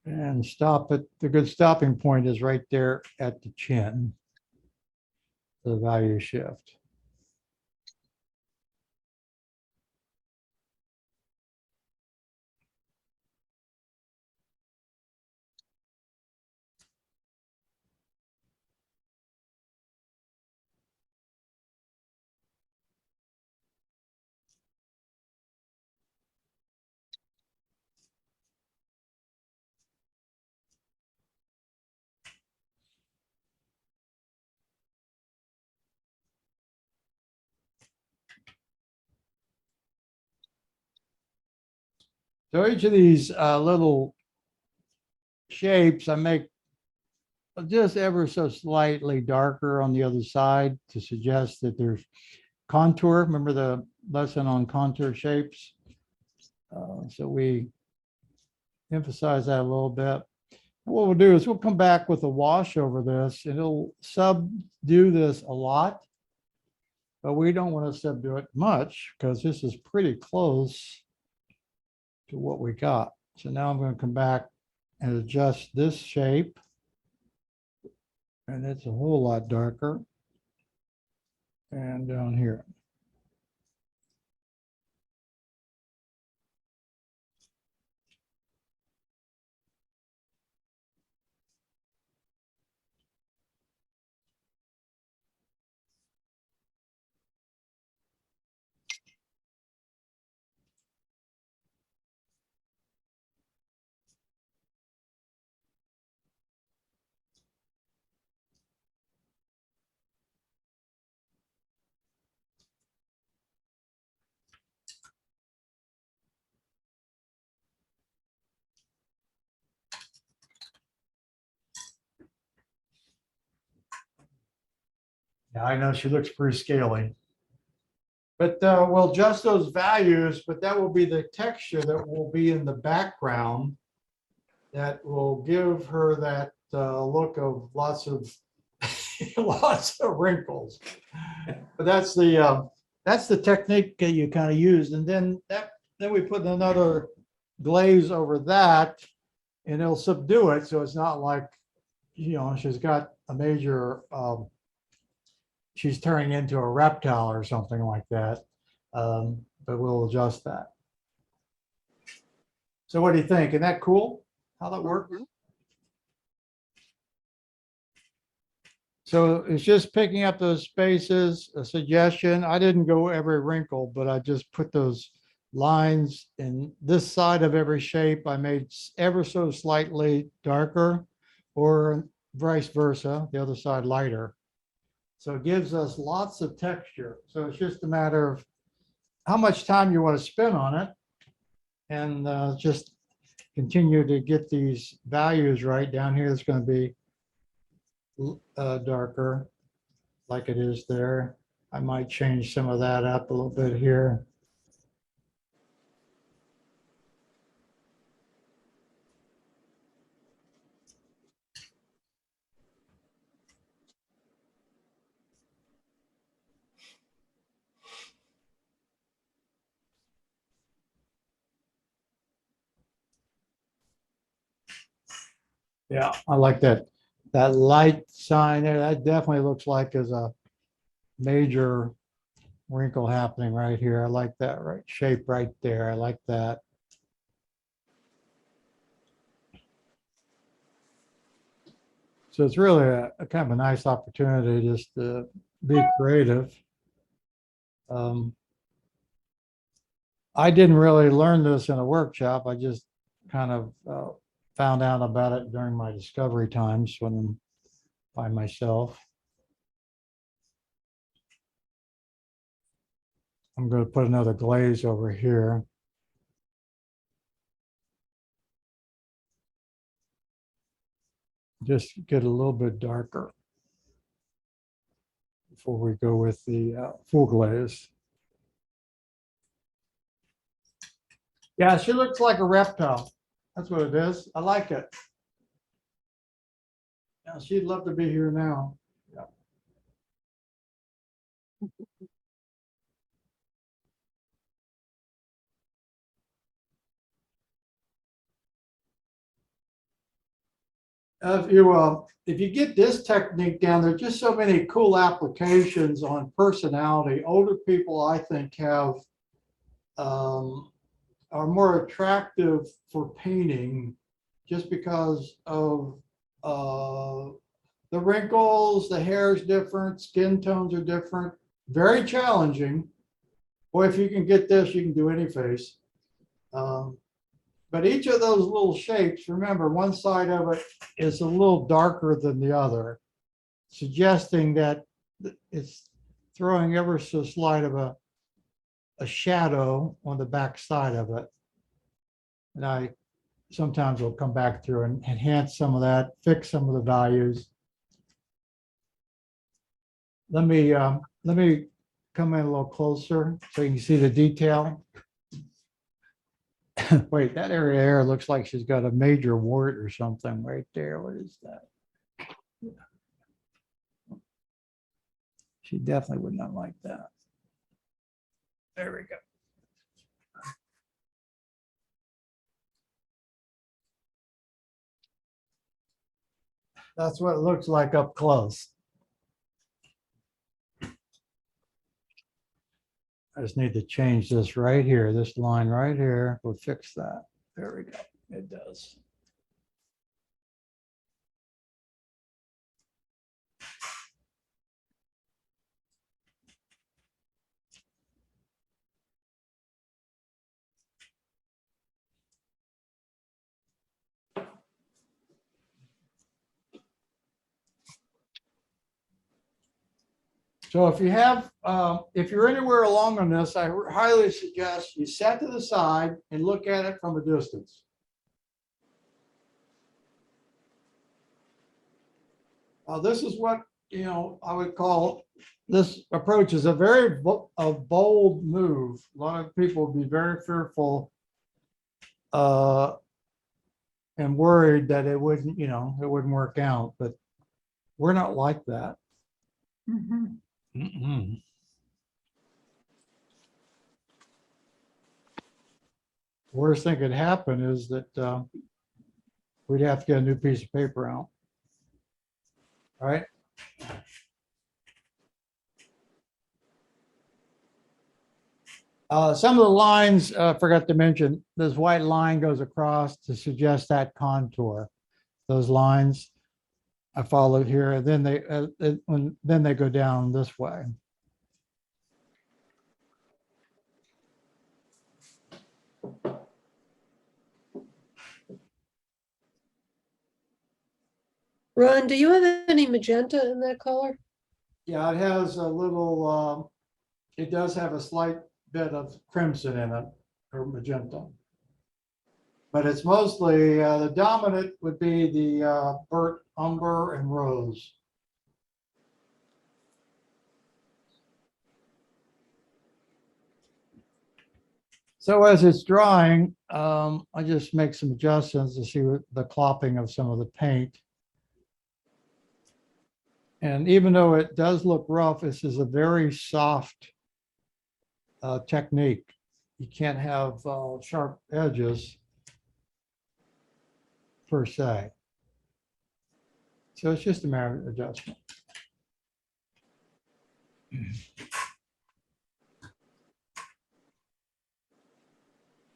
And stop it. The good stopping point is right there at the chin. The value shift. So each of these little shapes, I make just ever so slightly darker on the other side to suggest that there's contour. Remember the lesson on contour shapes? So we emphasize that a little bit. What we'll do is we'll come back with a wash over this and it'll subdue this a lot. But we don't want to subdue it much because this is pretty close to what we got. So now I'm going to come back and adjust this shape. And it's a whole lot darker. And down here. Yeah, I know she looks pretty scaly. But we'll adjust those values, but that will be the texture that will be in the background that will give her that look of lots of lots of wrinkles. But that's the technique that you kind of use, and then we put another glaze over that, and it'll subdue it, so it's not like, you know, she's got a major she's turning into a reptile or something like that. But we'll adjust that. So what do you think? Isn't that cool? How that works? So it's just picking up those spaces, a suggestion. I didn't go every wrinkle, but I just put those lines in this side of every shape. I made ever so slightly darker, or vice versa, the other side lighter. So it gives us lots of texture. So it's just a matter of how much time you want to spend on it, and just continue to get these values right. Down here, it's going to be darker like it is there. I might change some of that up a little bit here. Yeah, I like that light sign there. That definitely looks like there's a major wrinkle happening right here. I like that right shape right there. I like that. So it's really a kind of a nice opportunity just to be creative. I didn't really learn this in a workshop. I just kind of found out about it during my discovery times when I'm by myself. I'm going to put another glaze over here. Just get a little bit darker before we go with the full glaze. Yeah, she looks like a reptile. That's what it is. I like it. Yeah, she'd love to be here now. Yeah. If you get this technique down, there's just so many cool applications on personality. Older people, I think, have are more attractive for painting just because of the wrinkles, the hair is different, skin tones are different, very challenging. Boy, if you can get this, you can do any face. But each of those little shapes, remember, one side of it is a little darker than the other, suggesting that it's throwing ever so slight of a shadow on the back side of it. And I sometimes will come back through and enhance some of that, fix some of the values. Let me come in a little closer so you can see the detail. Wait, that area there looks like she's got a major wart or something right there. What is that? She definitely would not like that. There we go. That's what it looks like up close. I just need to change this right here. This line right here will fix that. There we go. It does. So if you have, if you're anywhere along on this, I highly suggest you set to the side and look at it from a distance. This is what you know, I would call this approach is a a bold move. A lot of people would be very fearful and worried that it wouldn't, you know, it wouldn't work out, but we're not like that. Mhm. Mm-mm. Worst thing could happen is that we'd have to get a new piece of paper out. All right. Some of the lines, forgot to mention, this white line goes across to suggest that contour. Those lines I followed here, and then then they go down this way. Ron, do you have any magenta in that color? Yeah, it has a little, it does have a slight bit of crimson in it, or magenta. But it's mostly, the dominant would be the burnt umber and rose. So as it's drying, I just make some adjustments to see what the clopping of some of the paint. And even though it does look rough, this is a very soft technique. You can't have sharp edges per se. So it's just a matter of adjustment.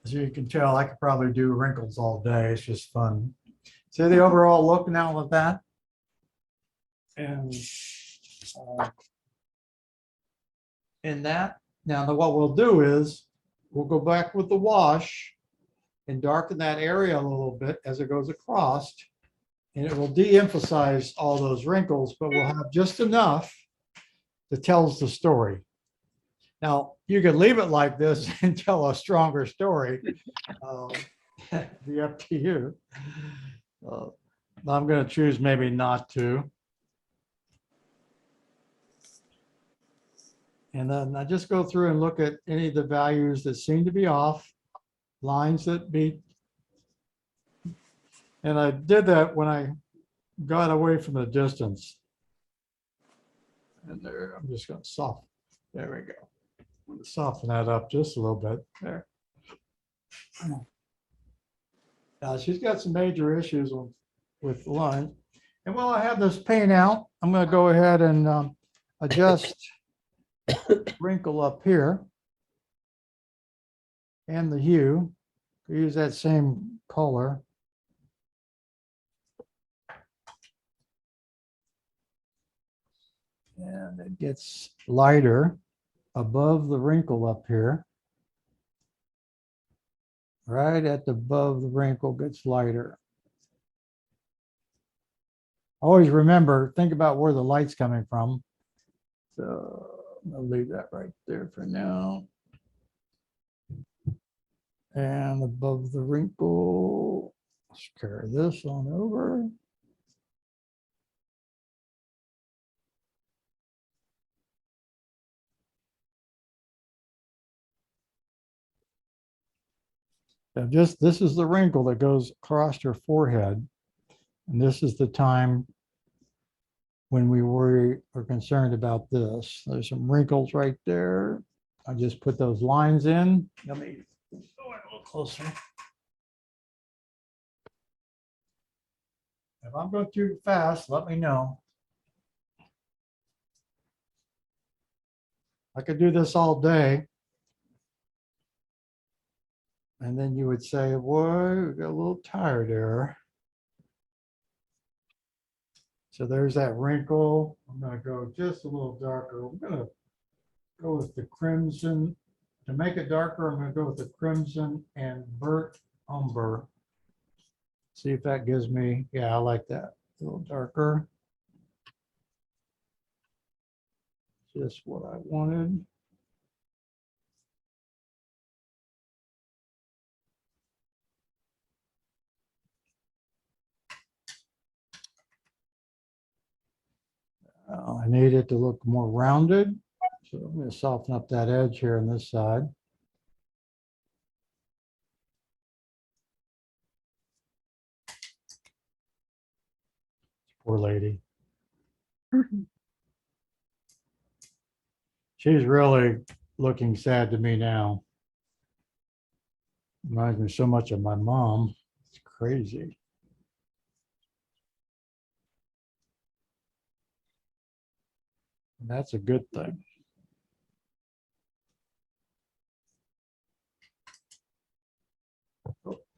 As you can tell, I could probably do wrinkles all day. It's just fun. See the overall look now of that? And in that, now what we'll do is we'll go back with the wash and darken that area a little bit as it goes across. And it will de-emphasize all those wrinkles, but we'll have just enough that tells the story. Now, you could leave it like this and tell a stronger story. Be up to you. I'm going to choose maybe not to. And then I just go through and look at any of the values that seem to be off, lines that beat. And I did that when I got away from the distance. And there, I'm just going to soften. There we go. Soften that up just a little bit there. Now she's got some major issues with the line. And while I have this paint out, I'm going to go ahead and adjust wrinkle up here and the hue. Use that same color. And it gets lighter above the wrinkle up here. Right at the above the wrinkle gets lighter. Always remember, think about where the light's coming from. So I'll leave that right there for now. And above the wrinkle, let's carry this on over. Now just, this is the wrinkle that goes across your forehead. And this is the time when we worry or concerned about this. There's some wrinkles right there. I just put those lines in. Let me go a little closer. If I'm going too fast, let me know. I could do this all day. And then you would say, boy, we got a little tired there. So there's that wrinkle. I'm going to go just a little darker. I'm going to go with the crimson. To make it darker, I'm going to go with the crimson and burnt umber. See if that gives me, yeah, I like that. A little darker. Just what I wanted. I need it to look more rounded. So I'm going to soften up that edge here on this side. Poor lady. She's really looking sad to me now. Reminds me so much of my mom. It's crazy. And that's a good thing.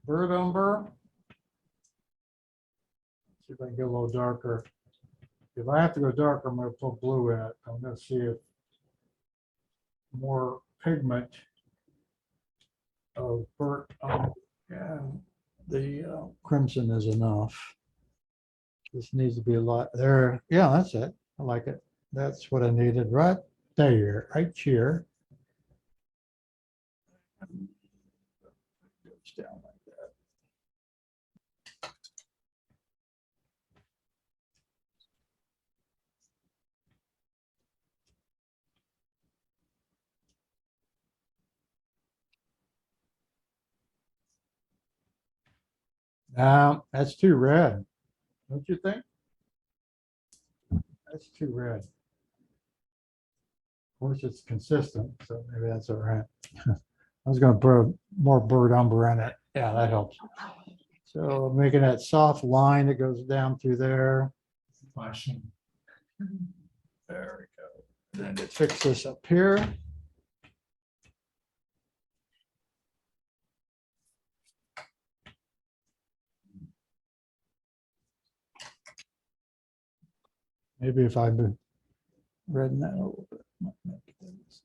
Bird umber. See if I can get a little darker. If I have to go darker, I'm going to put blue in it. I'm going to see if more pigment of burnt umber and the crimson is enough. This needs to be a lot there. Yeah, that's it. I like it. That's what I needed right there, right here. Goes down like that. Now, that's too red. Don't you think? That's too red. Of course, it's consistent, so maybe that's all right. I was going to put more bird umber in it. Yeah, that helps. So making that soft line that goes down through there. Flashing. There we go. And it fix this up here. Maybe if I redden that a little bit. Might make things.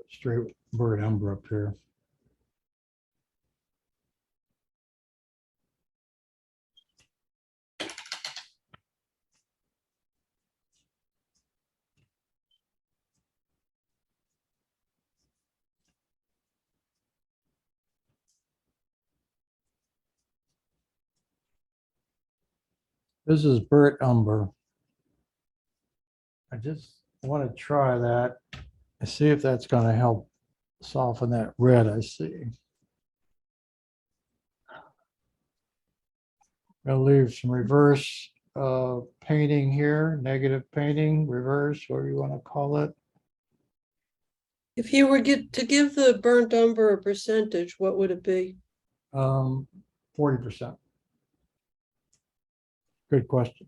Straight bird umber up here. This is burnt umber. I just want to try that and see if that's going to help soften that red I see. I'll leave some reverse painting here, negative painting, reverse, whatever you want to call it. If you were to give the burnt umber a percentage, what would it be? 40%. Good question.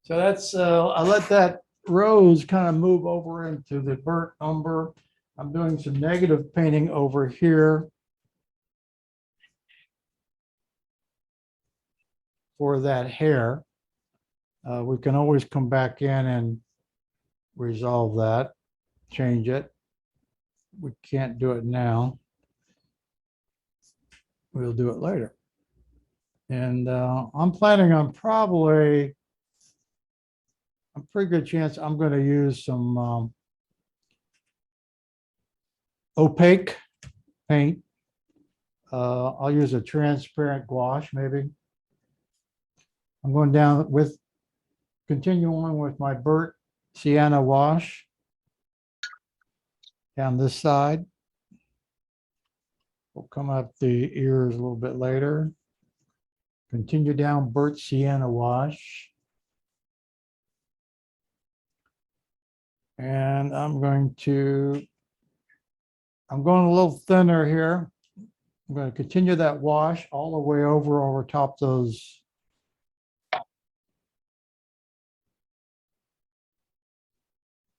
So that's, I let that rose kind of move over into the burnt umber. I'm doing some negative painting over here for that hair. We can always come back in and resolve that, change it. We can't do it now. We'll do it later. And I'm planning on probably a pretty good chance I'm going to use some opaque paint. I'll use a transparent gouache maybe. I'm going down with, continue on with my burnt sienna wash down this side. We'll come up the ears a little bit later. Continue down burnt sienna wash. And I'm going to I'm going a little thinner here. I'm going to continue that wash all the way over top those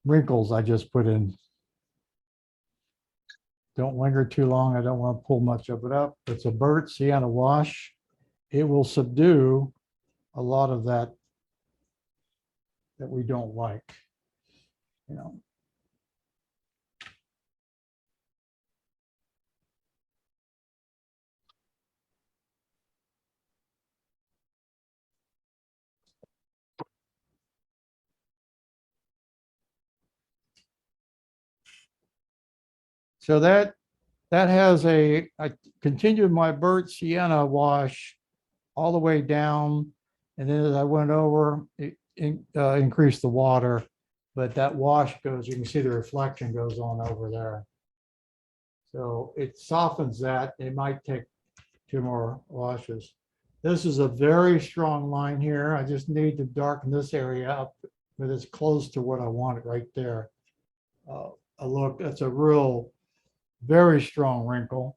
wrinkles I just put in. Don't linger too long. I don't want to pull much of it up. It's a burnt sienna wash. It will subdue a lot of that we don't like. You know. So that has I continued my burnt sienna wash all the way down. And then as I went over, it increased the water, but that wash goes, you can see the reflection goes on over there. So it softens that. It might take 2 more washes. This is a very strong line here. I just need to darken this area up, but it's close to what I want it right there. A look, that's a real, very strong wrinkle.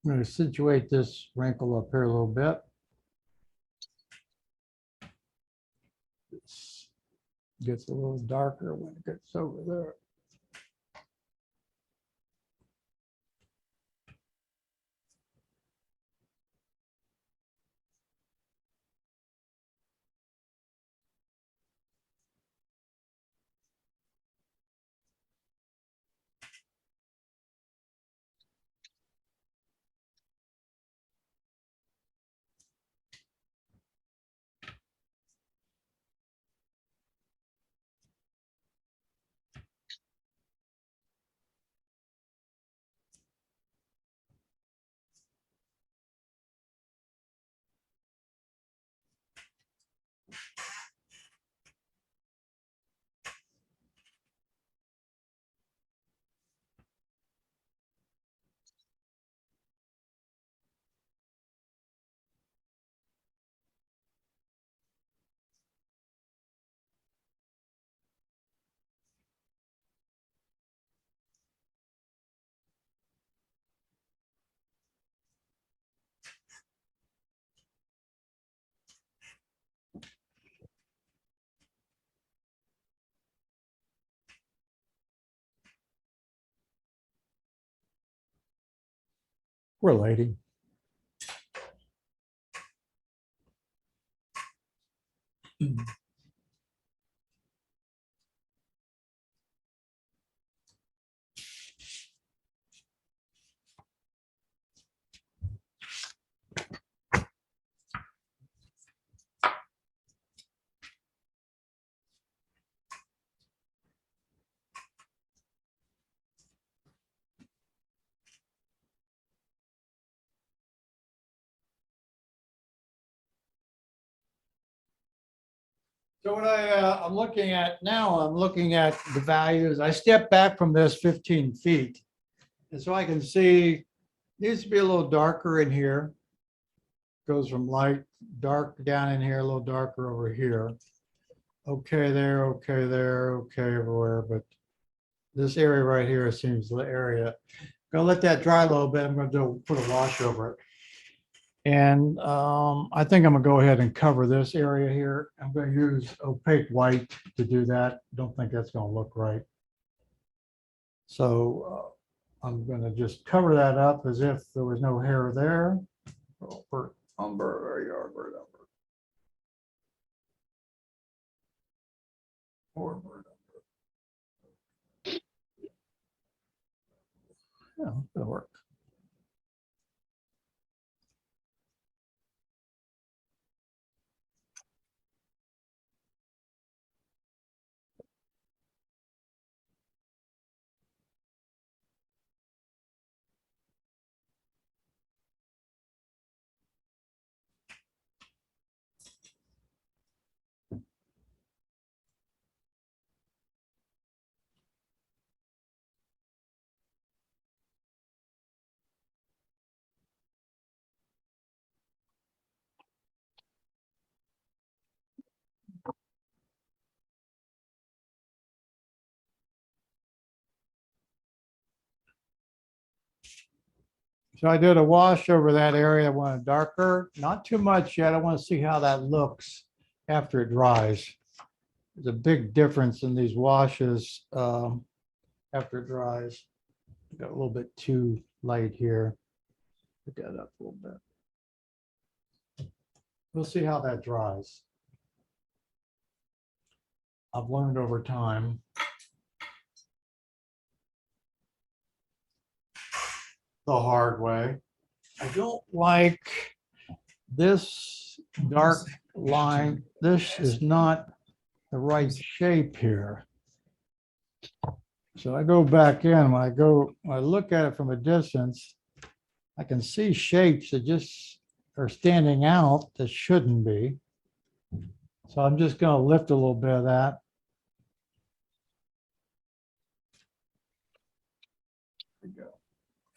I'm going to situate this wrinkle up here a little bit. This gets a little darker when it gets over there. Poor lady. So what I'm looking at now, I'm looking at the values. I step back from this 15 feet. And so I can see, needs to be a little darker in here. Goes from light, dark down in here, a little darker over here. Okay there, okay there, okay everywhere, but this area right here seems the area. Gonna let that dry a little bit. I'm gonna put a wash over it. And I think I'm gonna go ahead and cover this area here. I'm gonna use opaque white to do that. Don't think that's gonna look right. So I'm gonna just cover that up as if there was no hair there. Oh, burnt umber, there you are, burnt umber. Or burnt umber. Yeah, that'll work. So I did a wash over that area. I want it darker, not too much yet. I want to see how that looks after it dries. There's a big difference in these washes after it dries. Got a little bit too light here. Put that up a little bit. We'll see how that dries. I've learned over time. The hard way. I don't like this dark line. This is not the right shape here. So I go back in, when I look at it from a distance, I can see shapes that just are standing out that shouldn't be. So I'm just going to lift a little bit of that. There we go.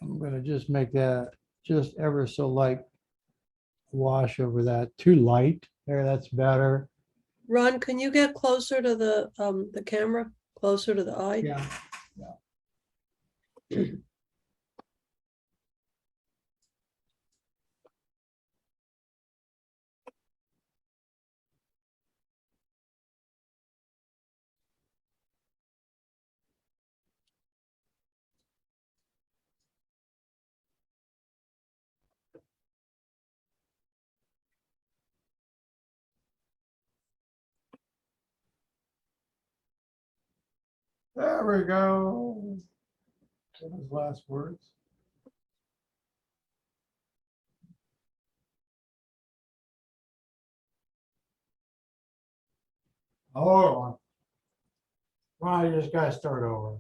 I'm going to just make that just ever so light wash over that. Too light. There, that's better. Ron, can you get closer to the camera, closer to the eye? Yeah. There we go. Those last words. Hold on. You just gotta start over.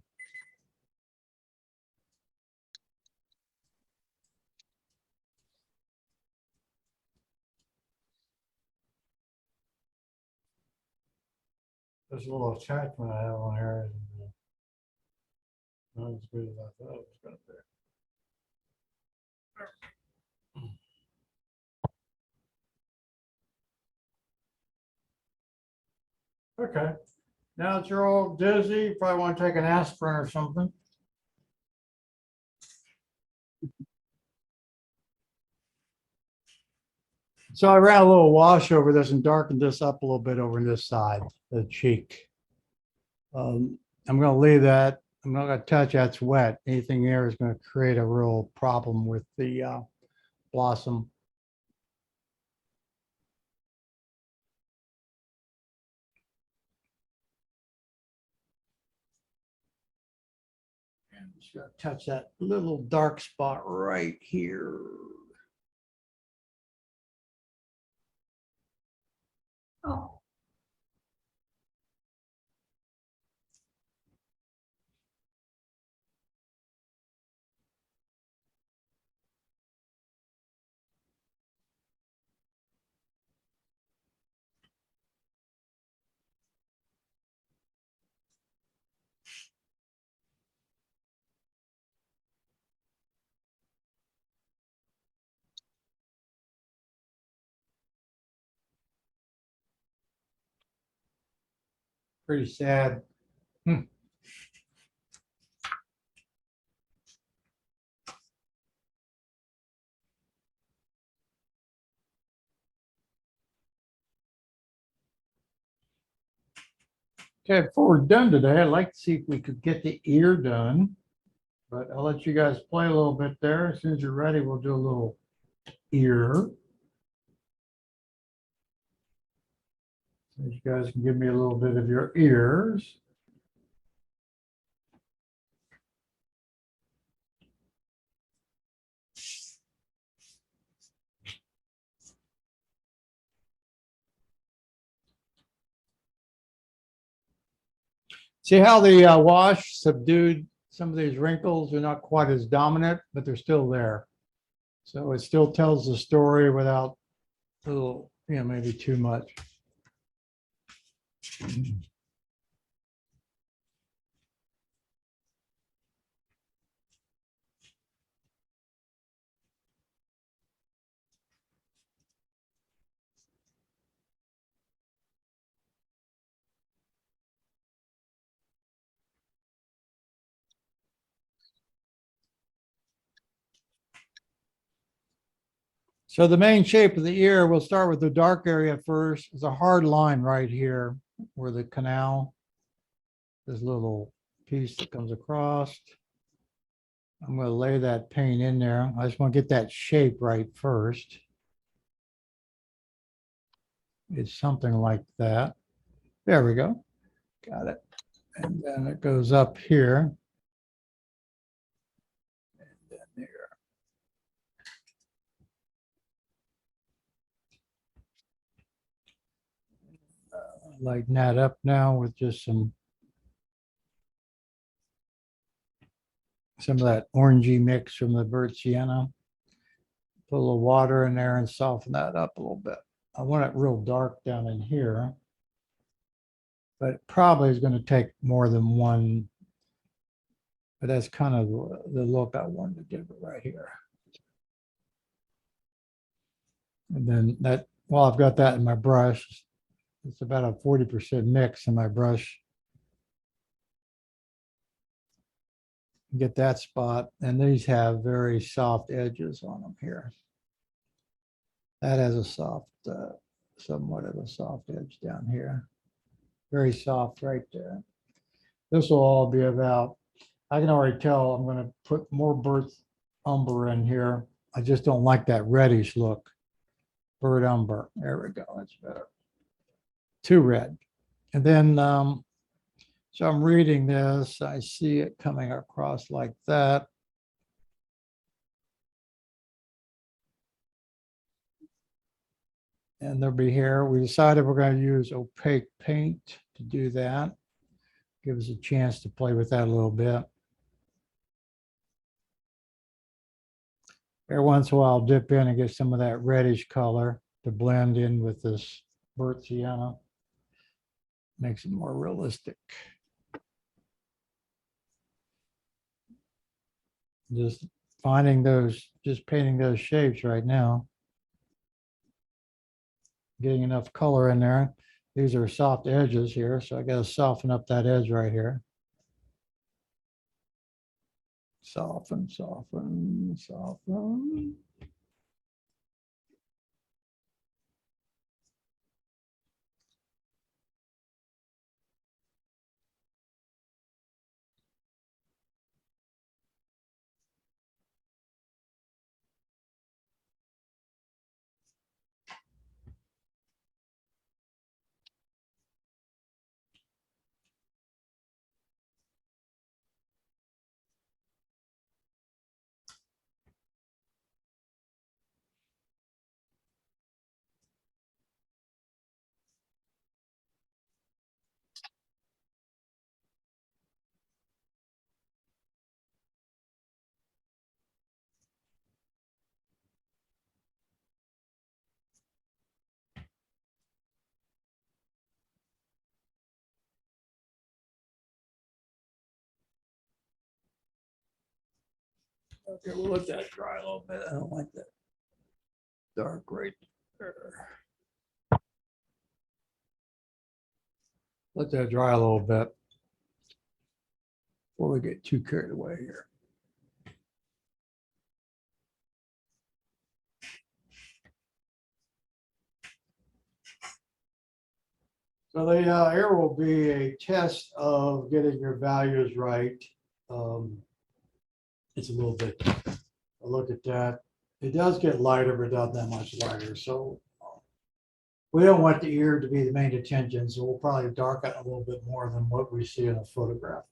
There's a little attachment I have on here. Not as good as I thought it was gonna be. Okay, now that you're all dizzy, you probably want to take an aspirin or something. So I ran a little wash over this and darkened this up a little bit over this side, the cheek. I'm going to leave that I'm not gonna touch, that's wet. Anything there is gonna create a real problem with the blossom. And just gonna touch that little dark spot right here. Oh, Pretty sad. Hmm. Okay, before we're done today, I'd like to see if we could get the ear done. But I'll let you guys play a little bit there. As soon as you're ready, we'll do a little ear. So you guys can give me a little bit of your ears. See how the wash subdued some of these wrinkles? They're not quite as dominant, but they're still there. So it still tells the story without a little, maybe too much. So the main shape of the ear, we'll start with the dark area first. It's a hard line right here where the canal, this little piece that comes across. I'm going to lay that paint in there. I just want to get that shape right first. It's something like that. There we go. Got it. And then it goes up here. And then there. Lighten that up now with just some of that orangey mix from the burnt sienna. Put a little water in there and soften that up a little bit. I want it real dark down in here, but it probably is going to take more than one. But that's kind of the look I wanted to give it right here. And then that, while I've got that in my brush, it's about a 40% mix in my brush. Get that spot, and these have very soft edges on them here. That has a soft, somewhat of a soft edge down here. Very soft right there. This will all be about, I can already tell I'm going to put more burnt umber in here. I just don't like that reddish look. Burnt umber. There we go. That's better. Too red. And then, so I'm reading this. I see it coming across like that. And there'll be here. We decided we're going to use opaque paint to do that. Give us a chance to play with that a little bit. Every once in a while, I'll dip in and get some of that reddish color to blend in with this burnt sienna. Makes it more realistic. Just finding those, just painting those shapes right now. Getting enough color in there. These are soft edges here, so I got to soften up that edge right here. Soften, soften, soften. Okay, we'll let that dry a little bit. I don't like that dark right there. Let that dry a little bit before we get too carried away here. So here will be a test of getting your values right. It's a little bit, a look at that. It does get lighter, but not that much lighter. So we don't want the ear to be the main attention, so we'll probably darken a little bit more than what we see in a photograph.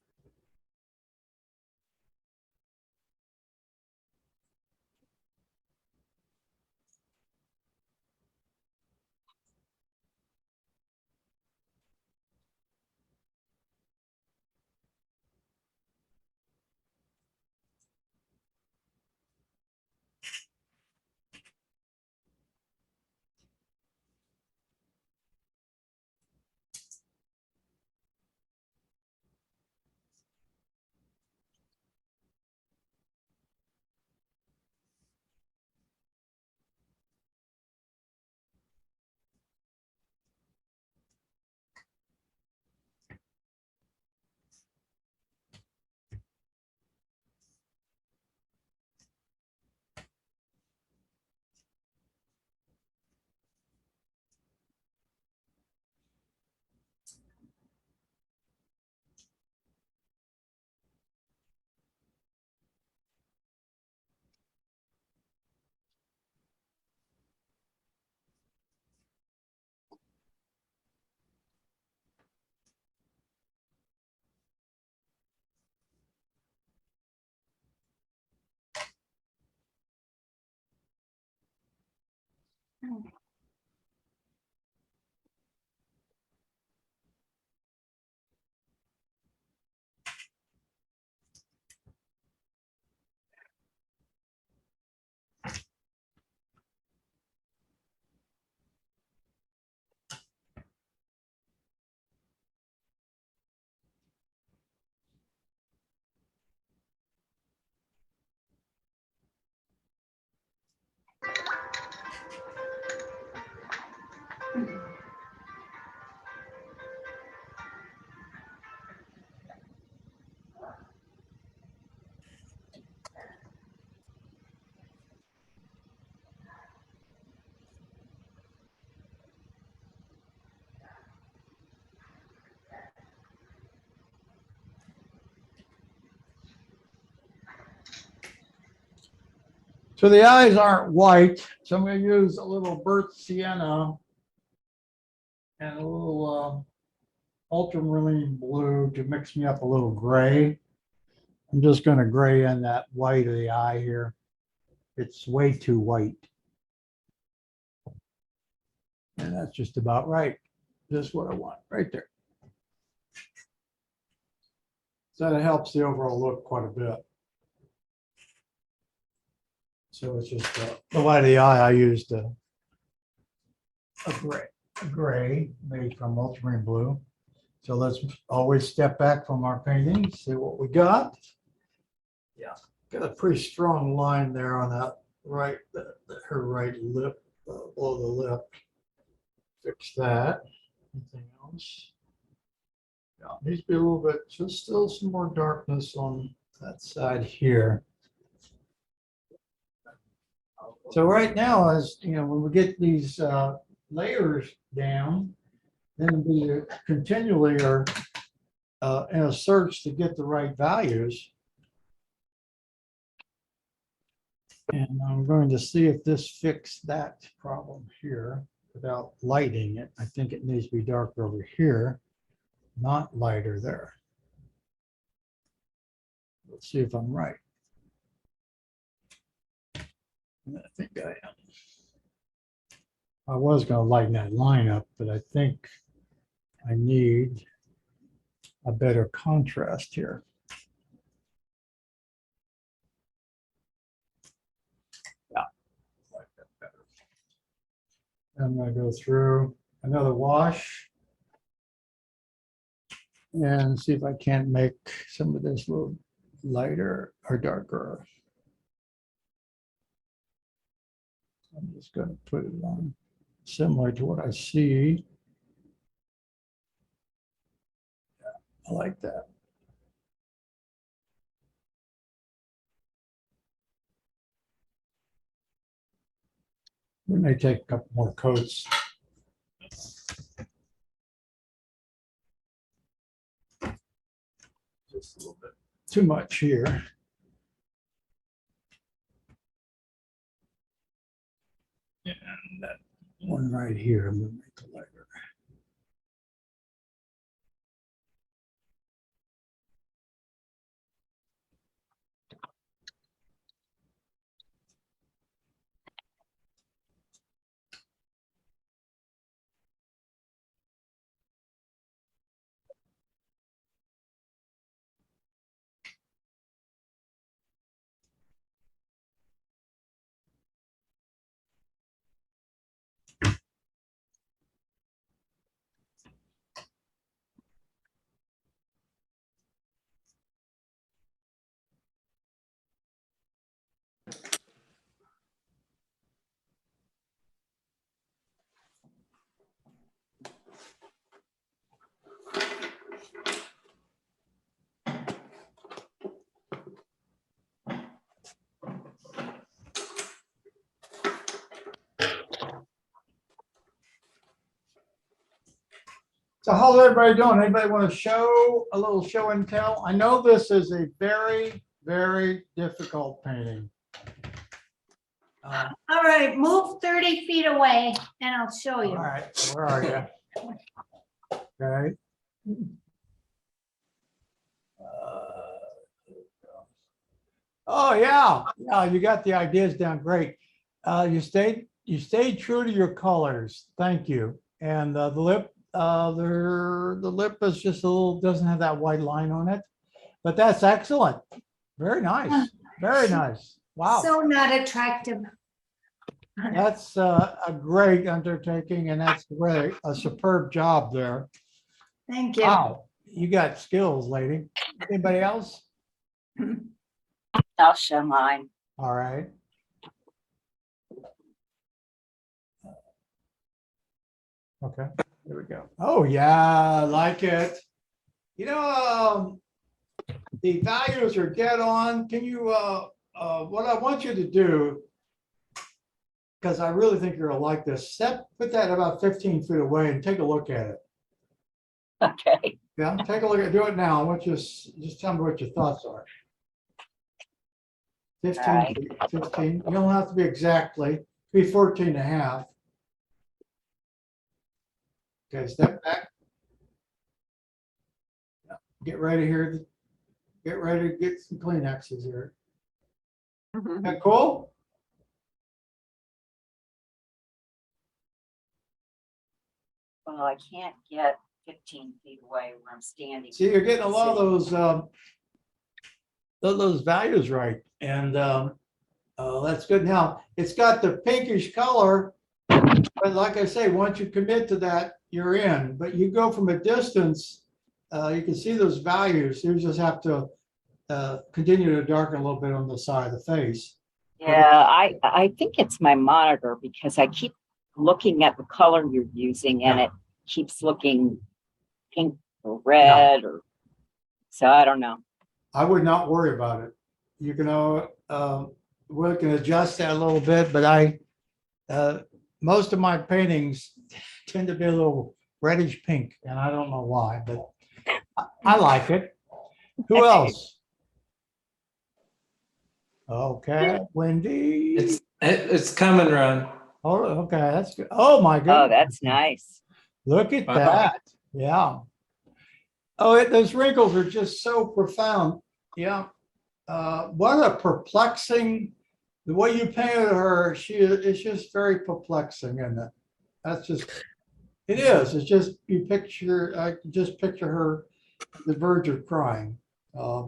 So the eyes aren't white, so I'm going to use a little burnt sienna and a little ultramarine blue to mix me up a little gray. I'm just going to gray in that white of the eye here. It's way too white. And that's just about right. Just what I want right there. So that helps the overall look quite a bit. So it's just the white of the eye, I used a gray made from ultramarine blue. So let's always step back from our painting, see what we got. Yeah, got a pretty strong line there on that right, her right lip, below the lip. Fix that. Anything else? Yeah, needs to be a little bit, just still some more darkness on that side here. So right now, as you know, when we get these layers down, then we continually are in a search to get the right values. And I'm going to see if this fixed that problem here without lighting it. I think it needs to be darker over here, not lighter there. Let's see if I'm right. I think I am. I was going to lighten that line up, but I think I need a better contrast here. Yeah, like that better. I'm going to go through another wash and see if I can't make some of this a little lighter or darker. I'm just going to put it on similar to what I see. I like that. We may take a couple more coats. Just a little bit too much here. And that one right here, I'm gonna make it lighter. So how's everybody doing? Anybody want to show a little show and tell? I know this is a very, very difficult painting. All right, move 30 feet away and I'll show All you. right, where are you? Okay. Oh, yeah, yeah, you got the ideas down great. You stayed true to your colors. Thank you. And the lip, the lip is just a little, doesn't have that white line on it, but that's excellent. Very nice, very nice. Wow. So not attractive. That's a great undertaking and that's great, a superb job there. Thank you. Wow, you got skills, lady. Anybody else? I'll show mine. All right. Okay, there we go. Oh, yeah, I like it. You know, the values are dead on. Can you, what I want you to do, because I really think you're gonna like this, put that about 15 feet away and take a look at it. Okay. Yeah, take a look at, do it now. I want you to just tell me what your thoughts are. 15, Right. feet, 15. You don't have to be exactly, be 14 and a half. Okay, step back. Yeah, get ready here. Get ready to get some Kleenexes here. That cool? Well, I can't get 15 feet away where I'm standing. See, you're getting a lot of those values right, and that's good. Now it's got the pinkish color, but like I say, once you commit to that, you're in. But you go from a distance, you can see those values. You just have to continue to darken a little bit on the side of the face. Yeah, I think it's my monitor because I keep looking at the color you're using and it keeps looking pink or red or so I don't know. I would not worry about it. You can, we can adjust that a little bit, but most of my paintings tend to be a little reddish pink, and I don't know why, but I like it. Who else? Okay, Wendy. It's coming, Ron. Oh, okay, that's good. Oh, my Oh, goodness. that's nice. Look at Wow. that. Yeah. Oh, those wrinkles are just so profound. Yeah. What a perplexing, the way you painted her, it's just very perplexing, isn't it? That's just, it is. It's just, I can just picture her on the verge of crying.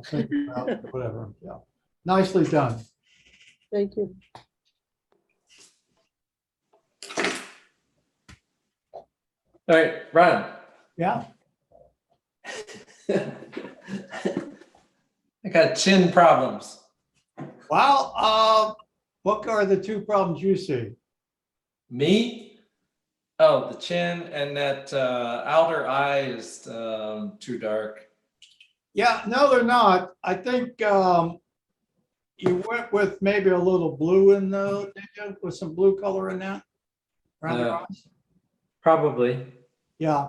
Thinking about whatever. Yeah. Nicely done. Thank you. All right, Ron. Yeah. I got chin problems. Well, what are the two problems you see? Me? Oh, the chin and that outer eye is too dark. Yeah, no, they're not. I think you went with maybe a little blue in the, did you? With some blue color in that? Around the eyes? Probably. Yeah.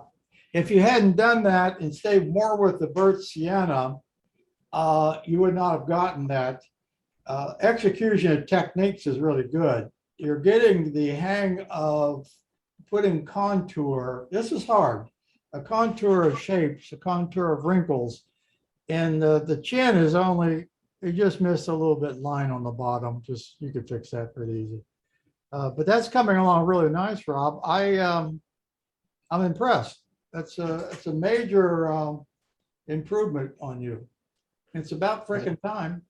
If you hadn't done that and stayed more with the burnt sienna, you would not have gotten that. Execution of techniques is really good. You're getting the hang of putting contour. This is hard. A contour of shapes, a contour of wrinkles. And the chin is only, you just missed a little bit line on the bottom. Just, you could fix that pretty easy. But that's coming along really nice, Rob. I'm impressed. It's a major improvement on you. It's about freaking time.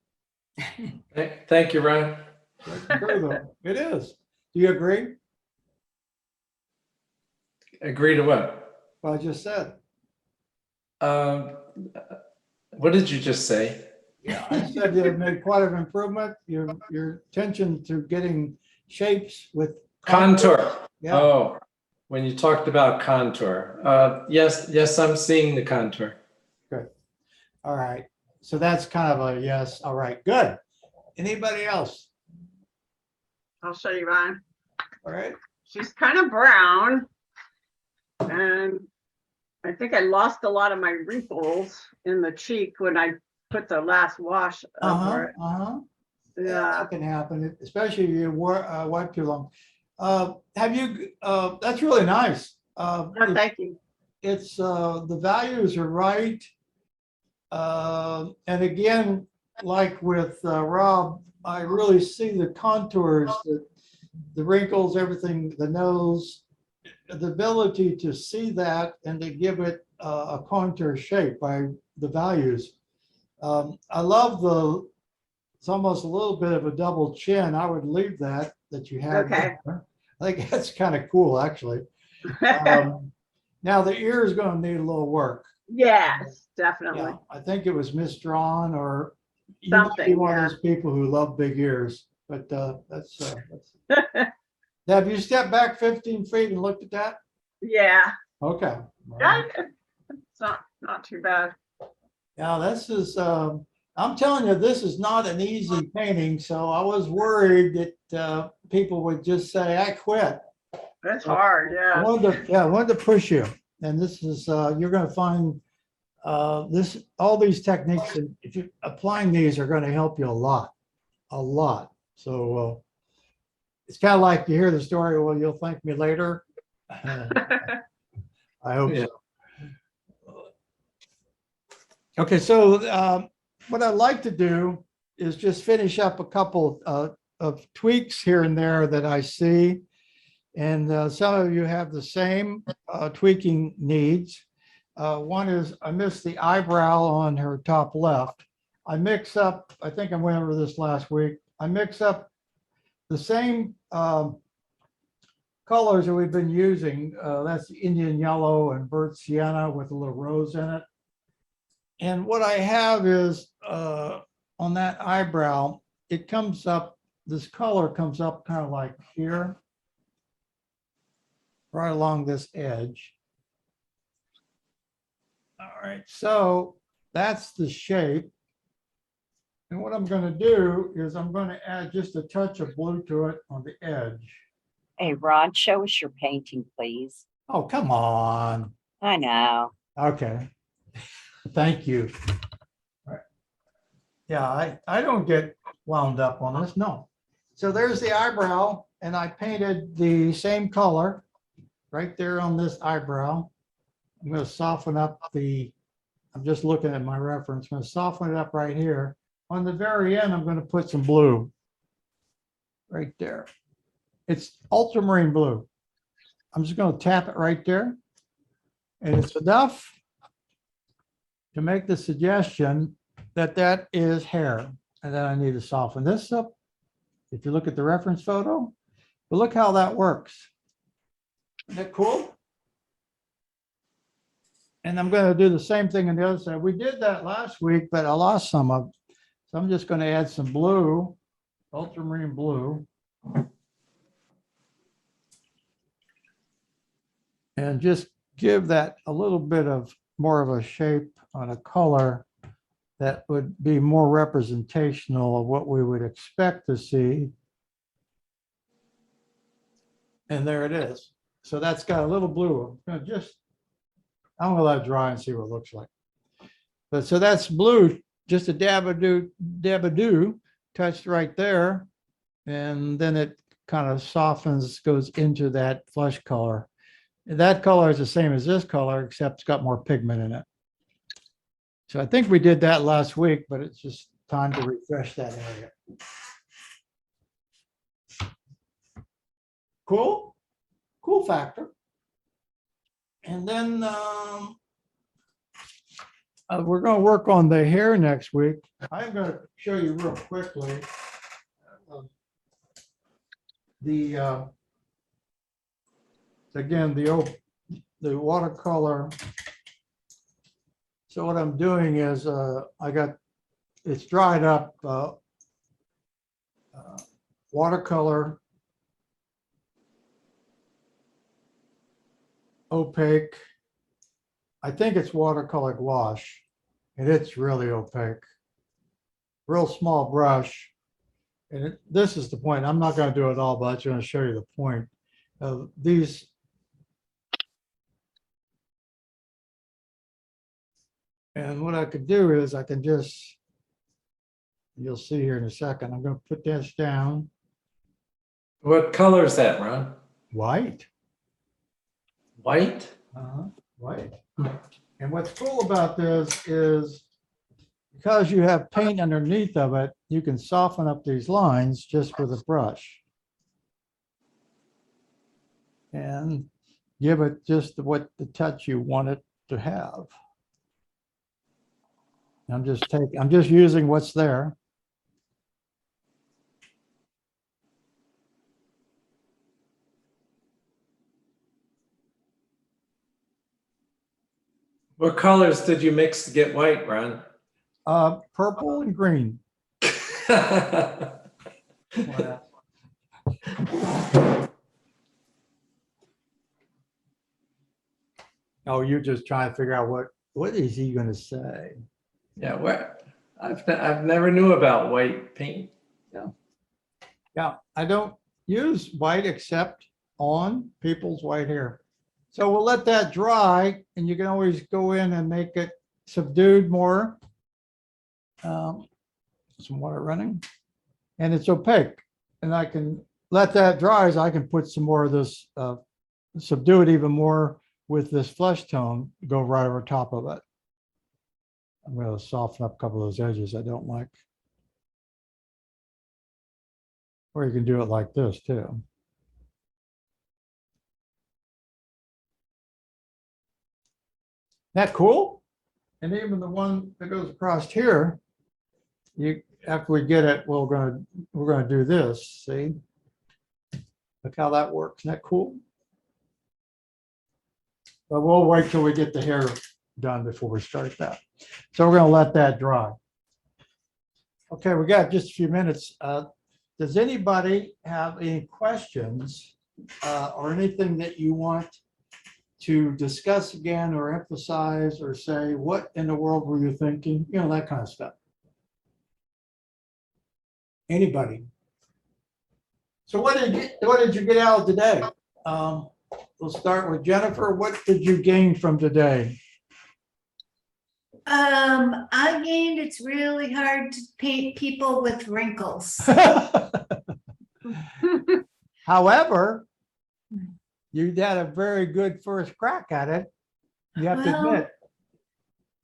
Thank you, Ron. It is. Do you agree? Agree to what? What I just said. What did you just say? Yeah, I said you made quite an improvement. Your attention to getting shapes with Contour. Yeah. Oh, when you talked about contour. Yes, I'm seeing the contour. Good. All right. So that's kind of a yes. All right, good. Anybody else? I'll show you mine. All right. She's kind of brown. And I think I lost a lot of my wrinkles in the cheek when I put the last wash over it. Yeah, Yeah. that can happen, especially if you wipe too long. Have you, that's really nice. Oh, thank you. It's, the values are right. And again, like with Rob, I really see the contours, the wrinkles, everything, the nose, the ability to see that and to give it a contour shape by the values. I love it's almost a little bit of a double chin. I would leave that you have. Okay. There. I think that's kind of cool, actually. Now the ear is going to need a little work. Yes, definitely. Yeah, I think it was misdrawn, or you might be Something, one yeah. of those people who love big ears. But that's. Now, have you stepped back 15 feet and looked at that? Yeah. Okay. Yeah, it's not too bad. Now this is. I'm telling you, this is not an easy painting. So I was worried that people would just say, "I quit." It's hard, I yeah. wanted to push you, and this is you're going to find all these techniques, and if you're applying these, are going to help you a lot. So it's kind of like you hear the story. Well, you'll thank me later. I hope Yeah. so. Okay, so what I'd like to do is just finish up a couple of tweaks here and there that I see. And some of you have the same tweaking needs. One is I missed the eyebrow on her top left. I mix up, I think I went over this last week. I mix up the same colors that we've been using. That's Indian yellow and burnt sienna with a little rose in it. And what I have is on that eyebrow, it comes up, this color comes up kind of like here, right along this edge. All right, so that's the shape. And what I'm going to do is I'm going to add just a touch of blue to it on the edge. Hey, Ron, show us your painting, please. Oh, come on. I know. Okay. Thank you. All right. Yeah, I don't get wound up on this. No. So there's the eyebrow, and I painted the same color right there on this eyebrow. I'm going to soften up I'm just looking at my reference. I'm going to soften it up right here. On the very end, I'm going to put some blue right there. It's ultramarine blue. I'm just going to tap it right there. And it's enough to make the suggestion that that is hair. And then I need to soften this up. If you look at the reference photo, but look how that works. Isn't that cool? And I'm going to do the same thing on the other side. We did that last week, but I lost some of it. So I'm just going to add some blue, ultramarine blue. and just give that a little bit of more of a shape on a color that would be more representational of what we would expect to see. And there it is. So that's got a little blue. I'm gonna let it dry and see what it looks like. But so that's blue, just a dab-a-do touched right there. And then it kind of softens, goes into that flesh color. That color is the same as this color, except it's got more pigment in it. So I think we did that last week, but it's just time to refresh that area. Cool, cool factor. And then we're going to work on the hair next week. I'm going to show you real quickly again, the watercolor. So what I'm doing is it's dried up watercolor, opaque. I think it's watercolor gouache, and it's really opaque. Real small brush. And this is the point. I'm not going to do it all, but I'm just going to show you the point of these. And what I could do is I can just, you'll see here in a second, I'm going to put this down. What color is that, Ron? White. White? White. And what's cool about this is because you have paint underneath of it, you can soften up these lines just with a brush. And give it just what the touch you want it to have. I'm just using what's there. What colors did you mix to get white, Ron? Purple and green. Oh, you're just trying to figure out what is he going to say? Yeah, what? I've never knew about white paint. Yeah, I don't use white except on people's white hair. So we'll let that dry, and you can always go in and make it subdued more. Some water running, and it's opaque. And I can let that dry as I can put some more of this, subdue it even more with this flesh tone, go right over top of it. I'm going to soften up a couple of those edges I don't like. Or you can do it like this too. That cool? And even the one that goes across here, after we get it, we're gonna do this. See? Look how that works. Isn't that cool? But we'll wait till we get the hair done before we start that. So we're gonna let that dry. Okay, we got just a few minutes. Does anybody have any questions or anything that you want to discuss again or emphasize or say, what in the world were you thinking? You know, that kind of stuff. Anybody? So what did you get out of today? We'll start with Jennifer. What did you gain from today? I gained it's really hard to paint people with wrinkles. However, you had a very good first crack at it. You have to Well, admit.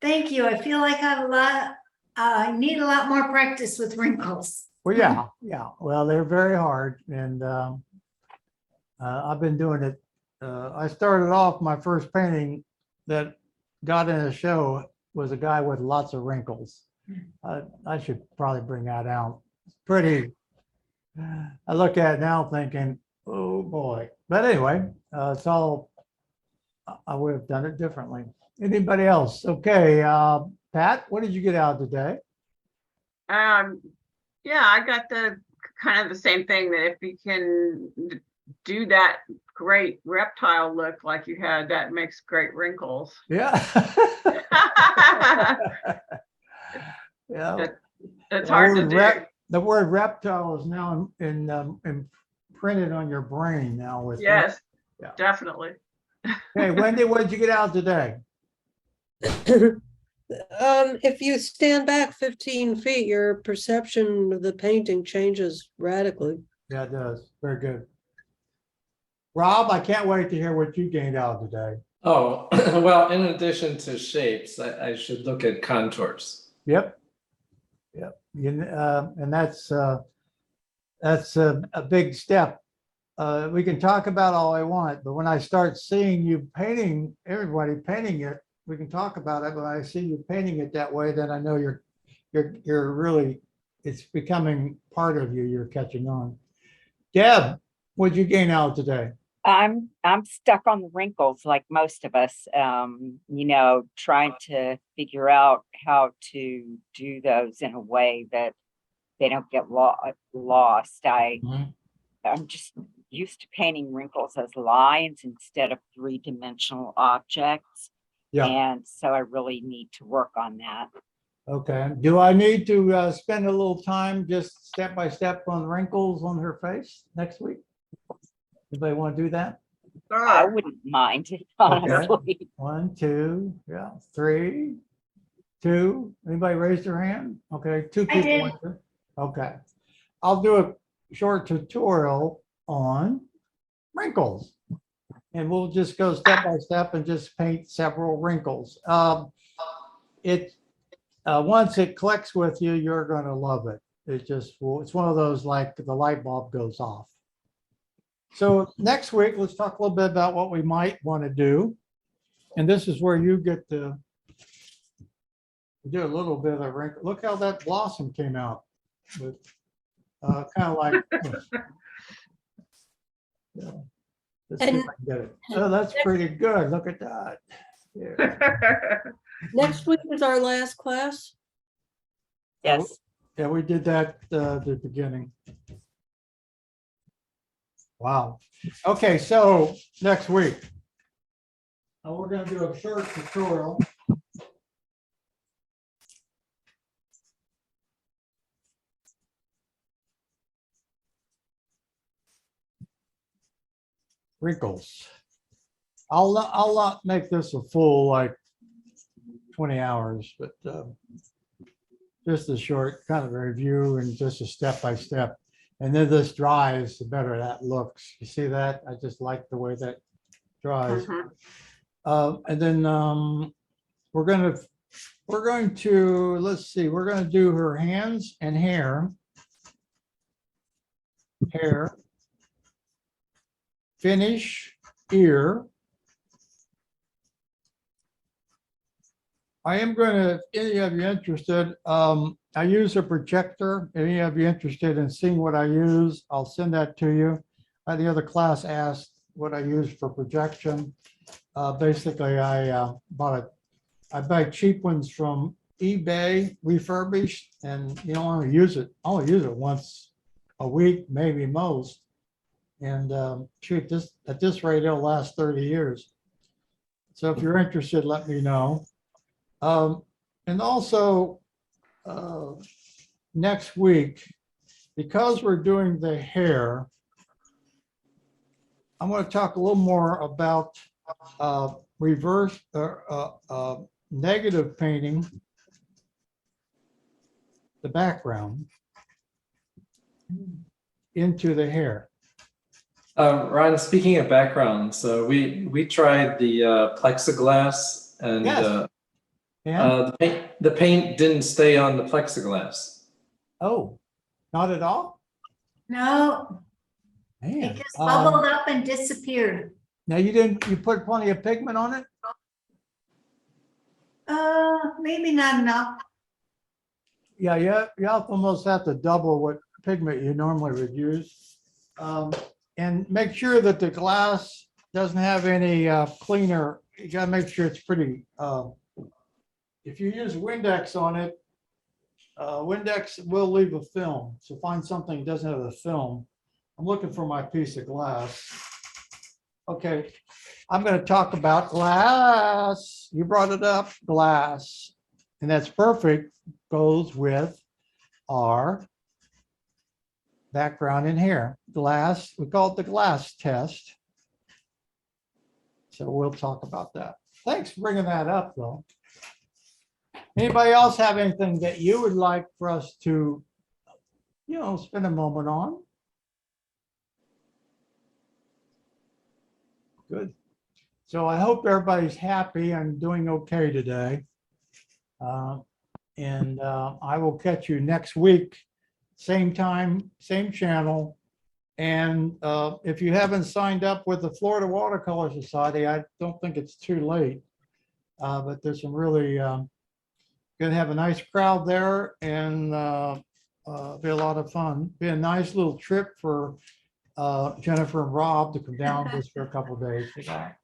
Thank you. I feel like I need a lot more practice with wrinkles. Well, yeah. Well, they're very hard, and I've been doing it. I started off my first painting that got in a show was a guy with lots of wrinkles. I should probably bring that out. It's pretty. I look at it now thinking, oh boy. But anyway, it's all. I would have done it differently. Anybody else? Okay, Pat, what did you get out today? Yeah, I got the kind of the same thing that if you can do that great reptile look like you had, that makes great wrinkles. Yeah. Yeah. It's hard to do. The word reptile is now imprinted on your brain now with. Yes, Yeah. definitely. Hey, Wendy, what did you get out today? If you stand back 15 feet, your perception of the painting changes radically. Yeah, it does. Very good. Rob, I can't wait to hear what you gained out today. Oh, well, in addition to shapes, I should look at contours. Yep. Yep. And that's a big step. We can talk about all I want, but when I start seeing you painting, everybody painting it, we can talk about it. But when I see you painting it that way, then I know you're really, it's becoming part of you. You're catching on. Deb, what'd you gain out today? I'm stuck on the wrinkles like most of us, trying to figure out how to do those in a way that they don't get lost. I'm just used to painting wrinkles as lines instead of three-dimensional objects. Yeah. And so I really need to work on that. Okay. Do I need to spend a little time just step by step on wrinkles on her face next week? Anybody want to do that? I Sure. wouldn't mind, honestly. 1, 2, yeah, 3, 2. Anybody raise their hand? Okay, 2 I people. did. want to. Okay. I'll do a short tutorial on wrinkles. And we'll just go step by step and just paint several wrinkles. Once it clicks with you, you're going to love it. It's one of those like the light bulb goes off. So next week, let's talk a little bit about what we might want to do. And this is where you get to do a little bit of wrinkle. Look how that blossom came out. With kind of like. Yeah. Let's see if I can get it. Oh, that's pretty good. Look at that. Yeah. Next week is our last class. Yes. Yeah, we did that at the beginning. Wow. Okay, so next week. We're going to do a short tutorial. Wrinkles. I'll not make this a full like 20 hours, but just a short kind of review and just a step by step. And then this dries, the better that looks. You see that? I just like the way that dries. And then we're going to, let's see, we're going to do her hands and hair, finish, ear. I am going to, if any of you interested, I use a projector. Any of you interested in seeing what I use, I'll send that to you. The other class asked what I use for projection. Basically, I buy cheap ones from eBay, refurbished, and you don't want to use it. I only use it once a week, maybe most. And shoot, at this rate, it'll last 30 years. So if you're interested, let me know. And also next week, because we're doing the hair, I'm going to talk a little more about reverse negative painting the background into the hair. Ron, speaking of background, so we tried the plexiglass, and Yes. And the paint didn't stay on the plexiglass. oh, not at all? No, Man. it just bubbled up and disappeared. Now you put plenty of pigment on it? Maybe not enough. Yeah, you almost have to double what pigment you normally would use. And make sure that the glass doesn't have any cleaner. You gotta make sure it's pretty, if you use Windex on it, Windex will leave a film. So find something that doesn't have a film. I'm looking for my piece of glass. Okay, I'm going to talk about glass. You brought it up, glass. And that's perfect, goes with our background in here. Glass, we call it the glass test. So we'll talk about that. Thanks for bringing that up, though. Anybody else have anything that you would like for us to, spend a moment on? Good. So I hope everybody's happy and doing okay today. And I will catch you next week, same time, same channel. And if you haven't signed up with the Florida Watercolor Society, I don't think it's too late. But there's some really gonna have a nice crowd there and be a lot of fun. Be a nice little trip for Jennifer and Rob to come down just for a couple of days for that.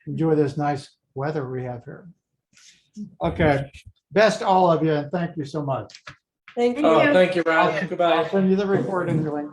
Enjoy this nice weather we have here. Okay, best to all of you, and thank you so much. Thank Thank you. you. Thank you, I'll Ryan. Goodbye. send you the recording link.